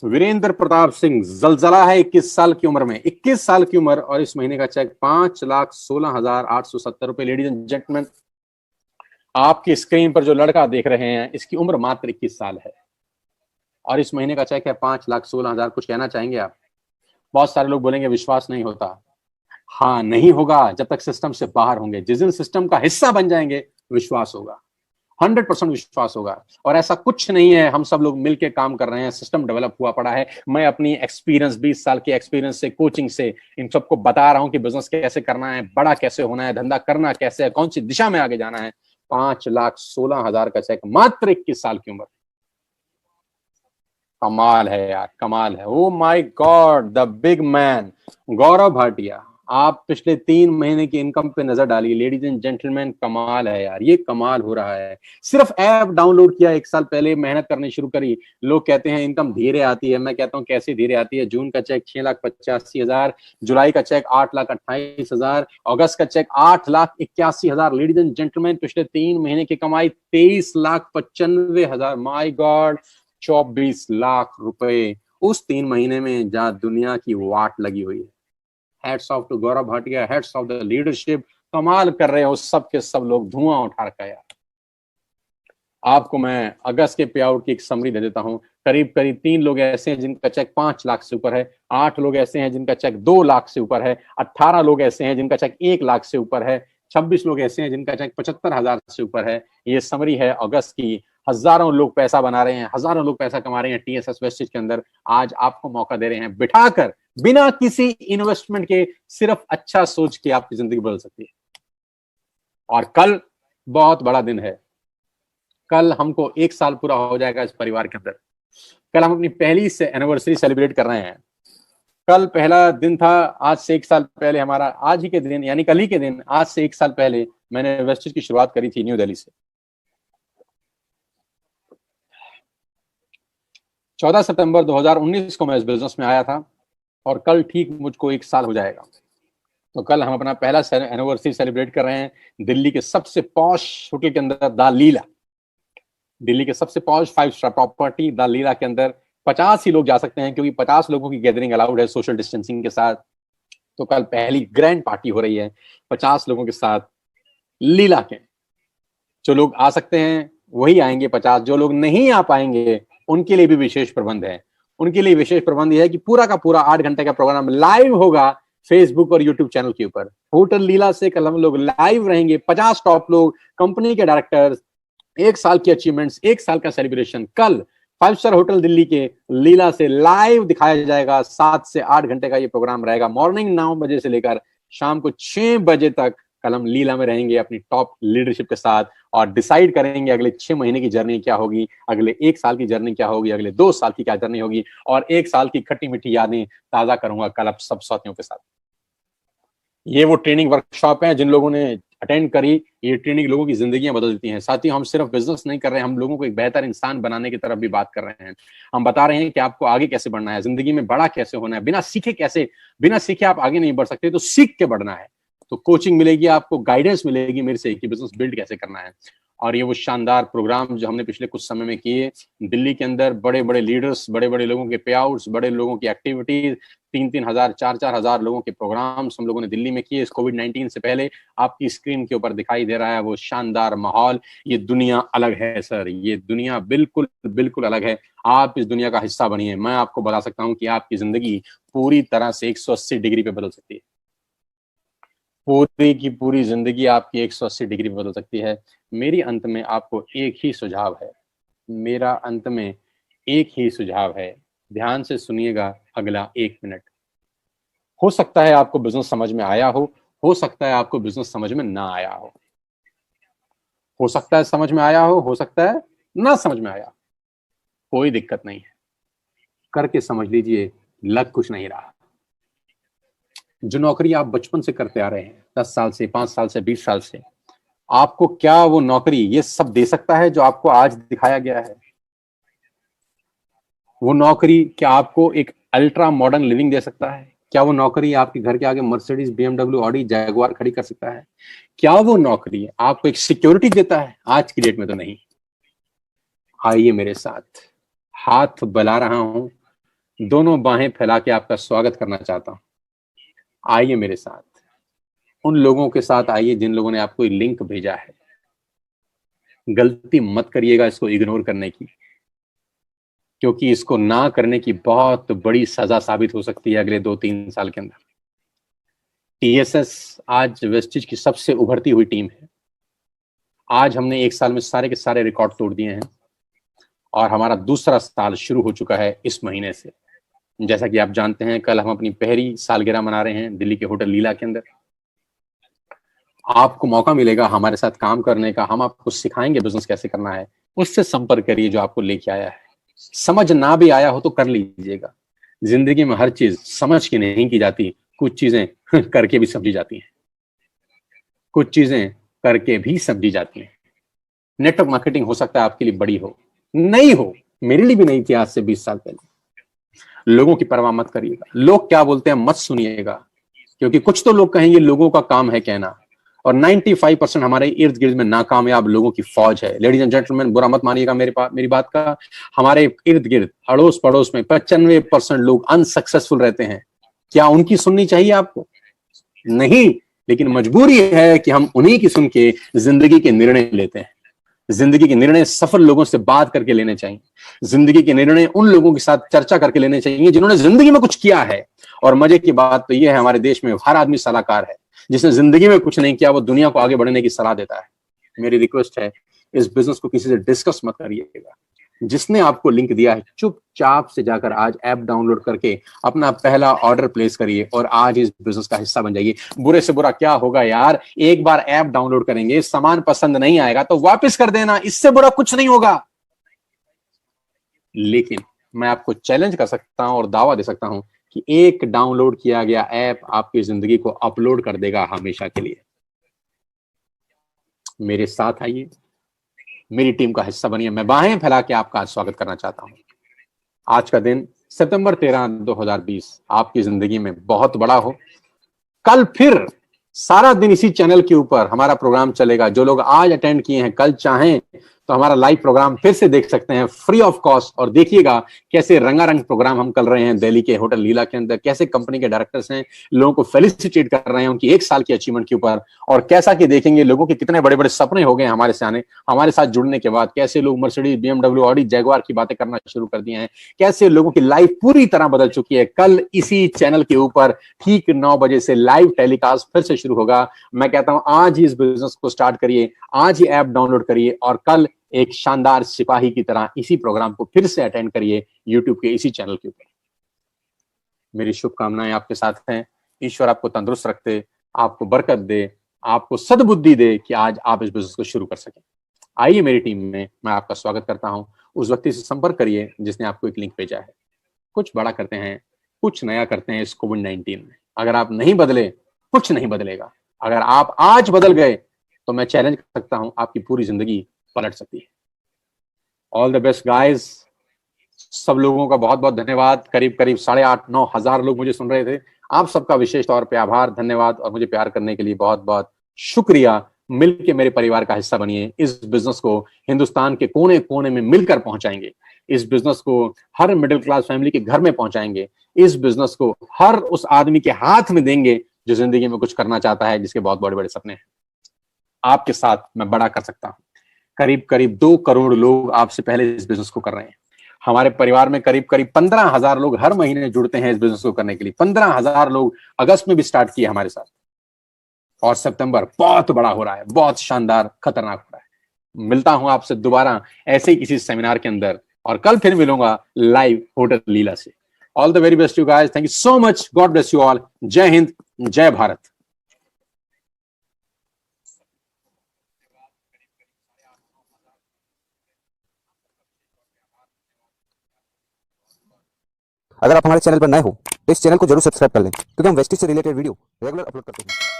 वीरेंद्र प्रताप सिंह, जलजला है 21 साल की उम्र में, 21 साल की उम्र, और इस महीने का चेक 5,16,870 रुपए। लेडीज एंड जेंटलमैन, आपकी स्क्रीन पर जो लड़का देख रहे हैं, इसकी उम्र मात्र 21 साल है और इस महीने का चेक है 5,16,000। कुछ कहना चाहेंगे आप? बहुत सारे लोग बोलेंगे विश्वास नहीं होता। हाँ, नहीं होगा जब तक सिस्टम से बाहर होंगे। जिस दिन सिस्टम का हिस्सा बन जाएंगे, विश्वास होगा, 100% विश्वास होगा। और ऐसा कुछ नहीं है, हम सब लोग मिलके काम कर रहे हैं, सिस्टम डेवलप हुआ पड़ा है। मैं अपनी एक्सपीरियंस, 20 साल के एक्सपीरियंस से, कोचिंग से इन सबको बता रहा हूं कि बिजनेस कैसे करना है, बड़ा कैसे होना है, धंधा करना कैसे है, कौन सी दिशा में आगे जाना है। 5,16,000 का चेक, मात्र 21 साल की उम्र। कमाल है यार, कमाल है। Oh my God, the big man Gaurav Bhatia. आप पिछले 3 महीने की इनकम पे नजर डालिए। लेडीज एंड जेंटलमैन, कमाल है यार, ये कमाल हो रहा है। सिर्फ ऐप डाउनलोड किया 1 साल पहले, मेहनत करनी शुरू करी। लोग कहते हैं इनकम धीरे आती है, मैं कहता हूं कैसे धीरे आती है। जून का चेक 6,85,000, जुलाई का चेक 8,28,000, अगस्त का चेक 8,81,000। लेडीज एंड जेंटलमैन, पिछले 3 महीने की कमाई 23,95,000। माई गॉड, 24 लाख रुपए उस 3 महीने में जहां दुनिया की वाट लगी हुई है। Hats off to Gaurav Bhatia, hats off the leadership, कमाल कर रहे हो सब के सब लोग, धुआं उठा रखा है यार। आपको मैं अगस्त के पे आउट की एक समरी दे देता हूं। करीब करीब 3 लोग ऐसे हैं जिनका चेक 5 लाख से ऊपर है, 8 लोग ऐसे हैं जिनका चेक 2 लाख से ऊपर है, 18 लोग ऐसे हैं जिनका चेक 1 लाख से ऊपर है, 26 लोग ऐसे हैं जिनका चेक 75,000 से ऊपर है। ये समरी है अगस्त की। हजारों लोग पैसा बना रहे हैं, हजारों लोग पैसा कमा रहे हैं टीएसएस वेस्टेज के अंदर। आज आपको मौका दे रहे हैं बिठाकर, बिना किसी इन्वेस्टमेंट के, सिर्फ अच्छा सोच के आपकी जिंदगी बदल सकती है। और कल बहुत बड़ा दिन है, कल हमको 1 साल पूरा हो जाएगा इस परिवार के अंदर। कल हम अपनी पहली से एनिवर्सरी सेलिब्रेट कर रहे हैं। कल पहला दिन था, आज से 1 साल पहले हमारा, आज ही के दिन यानी कल ही के दिन, आज से 1 साल पहले मैंने वेस्टेज की शुरुआत करी थी न्यू दिल्ली से। 14 सितंबर 2019 को मैं इस बिजनेस में आया था और कल ठीक मुझको 1 साल हो जाएगा। तो कल हम अपना पहला एनिवर्सरी सेलिब्रेट कर रहे हैं दिल्ली के सबसे पॉश होटल के अंदर, द लीला। दिल्ली के सबसे पॉश 5 स्टार प्रॉपर्टी द लीला के अंदर 50 ही लोग जा सकते हैं, क्योंकि 50 लोगों की गैदरिंग अलाउड है सोशल डिस्टेंसिंग के साथ। तो कल पहली ग्रैंड पार्टी हो रही है 50 लोगों के साथ लीला के। जो लोग आ सकते हैं वही आएंगे 50, जो लोग नहीं आ पाएंगे उनके लिए भी विशेष प्रबंध है। उनके लिए विशेष प्रबंध यह है कि पूरा का पूरा 8 घंटे का प्रोग्राम लाइव होगा फेसबुक और यूट्यूब चैनल के ऊपर। होटल लीला से कल हम लोग लाइव रहेंगे, 50 टॉप लोग, कंपनी के डायरेक्टर्स, 1 साल की अचीवमेंट्स, 1 साल का सेलिब्रेशन कल 5 स्टार होटल दिल्ली के लीला से लाइव दिखाया जाएगा। 7 से 8 घंटे का ये प्रोग्राम रहेगा, मॉर्निंग 9 बजे से लेकर शाम को 6 बजे तक। कल हम लीला में रहेंगे अपनी टॉप लीडरशिप के साथ और डिसाइड करेंगे अगले 6 महीने की जर्नी क्या होगी, अगले 1 साल की जर्नी क्या होगी, अगले 2 साल की क्या जर्नी होगी, और 1 साल की खट्टी मीठी यादें ताजा करूंगा कल आप सब साथियों के साथ। ये वो ट्रेनिंग वर्कशॉप है जिन लोगों ने अटेंड करी, ये ट्रेनिंग लोगों की जिंदगियां बदल देती हैं। साथियों, हम सिर्फ बिजनेस नहीं कर रहे हैं, हम लोगों को एक बेहतर इंसान बनाने की तरफ भी बात कर रहे हैं। हम बता रहे हैं कि आपको आगे कैसे बढ़ना है, जिंदगी में बड़ा कैसे होना है। बिना सीखे आप आगे नहीं बढ़ सकते, तो सीख के बढ़ना है। तो कोचिंग मिलेगी आपको, गाइडेंस मिलेगी मेरे से कि बिजनेस बिल्ड कैसे करना है। और ये वो शानदार प्रोग्राम जो हमने पिछले कुछ समय में किए दिल्ली के अंदर, बड़े बड़े लीडर्स, बड़े बड़े लोगों के पे आउट्स, बड़े लोगों की एक्टिविटीज, 3-3 हजार 4-4 हजार लोगों के प्रोग्राम्स हम लोगों ने दिल्ली में किए। इस कोविड-19 से पहले आपकी स्क्रीन के ऊपर दिखाई दे रहा है वो शानदार माहौल। ये दुनिया अलग है सर, ये दुनिया बिल्कुल बिल्कुल अलग है। आप इस दुनिया का हिस्सा बनिए। मैं आपको बता सकता हूँ कि आपकी जिंदगी पूरी तरह से 180 डिग्री पे बदल सकती है। पूरी की पूरी जिंदगी आपकी 180 डिग्री पे बदल सकती है। मेरी अंत में आपको एक ही सुझाव है, मेरा अंत में एक ही सुझाव है, ध्यान से सुनिएगा अगला 1 मिनट। हो सकता है आपको बिजनेस समझ में आया हो सकता है आपको बिजनेस समझ में ना आया हो सकता है समझ में आया हो सकता है ना समझ में आया। कोई दिक्कत नहीं है, करके समझ लीजिए, लग कुछ नहीं रहा। जो नौकरी आप बचपन से करते आ रहे हैं, 10 साल से, 5 साल से, 20 साल से, आपको क्या वो नौकरी ये सब दे सकता है जो आपको आज दिखाया गया है? वो नौकरी क्या आपको एक अल्ट्रा मॉडर्न लिविंग दे सकता है? क्या वो नौकरी आपके घर के आगे मर्सिडीज, BMW, ऑडी, जैगुआर खड़ी कर सकता है? क्या वो नौकरी आपको एक सिक्योरिटी देता है? आज की डेट में तो नहीं। आइए मेरे साथ, हाथ बला रहा हूं, दोनों बाहें फैला के आपका स्वागत करना चाहता हूं। आइए मेरे साथ, उन लोगों के साथ आइए जिन लोगों ने आपको लिंक भेजा है। गलती मत करिएगा इसको इग्नोर करने की, क्योंकि इसको ना करने की बहुत बड़ी सजा साबित हो सकती है अगले 2-3 साल के अंदर। टीएसएस आज वेस्टेज की सबसे उभरती हुई टीम है। आज हमने 1 साल में सारे के सारे रिकॉर्ड तोड़ दिए हैं और हमारा दूसरा साल शुरू हो चुका है इस महीने से। जैसा कि आप जानते हैं, कल हम अपनी पहली सालगिरह मना रहे हैं दिल्ली के होटल लीला के अंदर। आपको मौका मिलेगा हमारे साथ काम करने का, हम आपको सिखाएंगे बिजनेस कैसे करना है। उससे संपर्क करिए जो आपको लेके आया है। समझ ना भी आया हो तो कर लीजिएगा। जिंदगी में हर चीज समझ के नहीं की जाती, कुछ चीजें करके भी समझी जाती हैं, कुछ चीजें करके भी समझी जाती हैं। नेटवर्क मार्केटिंग हो सकता है आपके लिए बड़ी हो, नहीं हो, मेरे लिए भी नहीं थी आज से 20 साल पहले। लोगों की परवाह मत करिएगा, लोग क्या बोलते हैं मत सुनिएगा, क्योंकि कुछ तो लोग कहेंगे लोगों का काम है कहना, और 95% हमारे इर्द गिर्द में नाकामयाब लोगों की फौज है। लेडीज एंड जेंटलमैन, बुरा मत मानिएगा मेरी बात का, हमारे इर्द गिर्द अड़ोस पड़ोस में 95% लोग अनसक्सेसफुल रहते हैं। क्या उनकी सुननी चाहिए आपको? नहीं, लेकिन मजबूरी है कि हम उन्हीं की सुन के जिंदगी के निर्णय लेते हैं। जिंदगी के निर्णय सफल लोगों से बात करके लेने चाहिए। जिंदगी के निर्णय उन लोगों के साथ चर्चा करके लेने चाहिए जिन्होंने जिंदगी में कुछ किया है। और मजे की बात तो यह है, हमारे देश में हर आदमी सलाहकार है। जिसने जिंदगी में कुछ नहीं किया वो दुनिया को आगे बढ़ने की सलाह देता है। मेरी रिक्वेस्ट है, इस बिजनेस को किसी से डिस्कस मत करिएगा। जिसने आपको लिंक दिया है चुपचाप से जाकर आज ऐप डाउनलोड करके अपना पहला ऑर्डर प्लेस करिए और आज इस बिजनेस का हिस्सा बन जाइए। बुरे से बुरा क्या होगा यार, एक बार ऐप डाउनलोड करेंगे, सामान पसंद नहीं आएगा तो वापस कर देना, इससे बुरा कुछ नहीं होगा। लेकिन मैं आपको चैलेंज कर सकता हूं और दावा दे सकता हूं कि एक डाउनलोड किया गया ऐप आपकी जिंदगी को अपलोड कर देगा हमेशा के लिए। मेरे साथ आइए, मेरी टीम का हिस्सा बनिए। मैं बाहें फैला के आपका आज स्वागत करना चाहता हूं। आज का दिन सितंबर 13, 2020 आपकी जिंदगी में बहुत बड़ा हो। कल फिर सारा दिन इसी चैनल के ऊपर हमारा प्रोग्राम चलेगा। जो लोग आज अटेंड किए हैं, कल चाहें तो हमारा लाइव प्रोग्राम फिर से देख सकते हैं फ्री ऑफ कॉस्ट। और देखिएगा कैसे रंगारंग प्रोग्राम हम कर रहे हैं दिल्ली के होटल लीला के अंदर। कैसे कंपनी के डायरेक्टर्स हैं, लोगों को फेलिसिटेट कर रहे हैं उनकी 1 साल की अचीवमेंट के ऊपर। और कैसा कि देखेंगे लोगों के कितने बड़े बड़े सपने हो गए हमारे सामने, हमारे साथ जुड़ने के बाद। कैसे लोग मर्सिडीज, BMW, ऑडी, जैगुआर की बातें करना शुरू कर दिए हैं। कैसे लोगों की लाइफ पूरी तरह बदल चुकी है। कल इसी चैनल के ऊपर ठीक 9 बजे से लाइव टेलीकास्ट फिर से शुरू होगा। मैं कहता हूं आज ही इस बिजनेस को स्टार्ट करिए, आज ही ऐप डाउनलोड करिए और कल एक शानदार सिपाही की तरह इसी प्रोग्राम को फिर से अटेंड करिए यूट्यूब के इसी चैनल के ऊपर। मेरी शुभकामनाएं आपके साथ हैं। ईश्वर आपको तंदुरुस्त रखते, आपको बरकत दे, आपको सद्बुद्धि दे कि आज आप इस बिजनेस को शुरू कर सकें। आइए मेरी टीम में मैं आपका स्वागत करता हूं। उस व्यक्ति से संपर्क करिए जिसने आपको एक लिंक भेजा है। कुछ बड़ा करते हैं, कुछ नया करते हैं इस कोविड-19 में। अगर आप नहीं बदले, कुछ नहीं बदलेगा। अगर आप आज बदल गए तो मैं चैलेंज कर सकता हूं आपकी पूरी जिंदगी पलट सकती है। All the best guys. सब लोगों का बहुत बहुत धन्यवाद। करीब करीब 8,500-9 हजार लोग मुझे सुन रहे थे। आप सबका विशेष तौर पे आभार, धन्यवाद और मुझे प्यार करने के लिए बहुत बहुत शुक्रिया। मिलके मेरे परिवार का हिस्सा बनिए। इस बिजनेस को हिंदुस्तान के कोने कोने में मिलकर पहुंचाएंगे। इस बिजनेस को हर मिडिल क्लास फैमिली के घर में पहुंचाएंगे। इस बिजनेस को हर उस आदमी के हाथ में देंगे जो जिंदगी में कुछ करना चाहता है, जिसके बहुत बड़े बड़े सपने हैं। आपके साथ मैं बड़ा कर सकता हूं। करीब करीब 2 करोड़ लोग आपसे पहले इस बिजनेस को कर रहे हैं। हमारे परिवार में करीब करीब 15,000 लोग हर महीने जुड़ते हैं इस बिजनेस को करने के लिए। 15,000 लोग अगस्त में भी स्टार्ट किए हमारे साथ। और सितंबर बहुत बड़ा हो रहा है, बहुत शानदार, खतरनाक हो रहा है। मिलता हूं आपसे दोबारा ऐसे ही किसी सेमिनार के अंदर और कल फिर मिलूंगा लाइव होटल लीला से। All the very best you guys. Thank you so much. God bless you all. जय हिंद, जय भारत। अगर आप हमारे चैनल पर नए हो तो इस चैनल को जरूर सब्सक्राइब कर लें क्योंकि हम वेस्टिज से रिलेटेड वीडियो रेगुलर अपलोड करते हैं।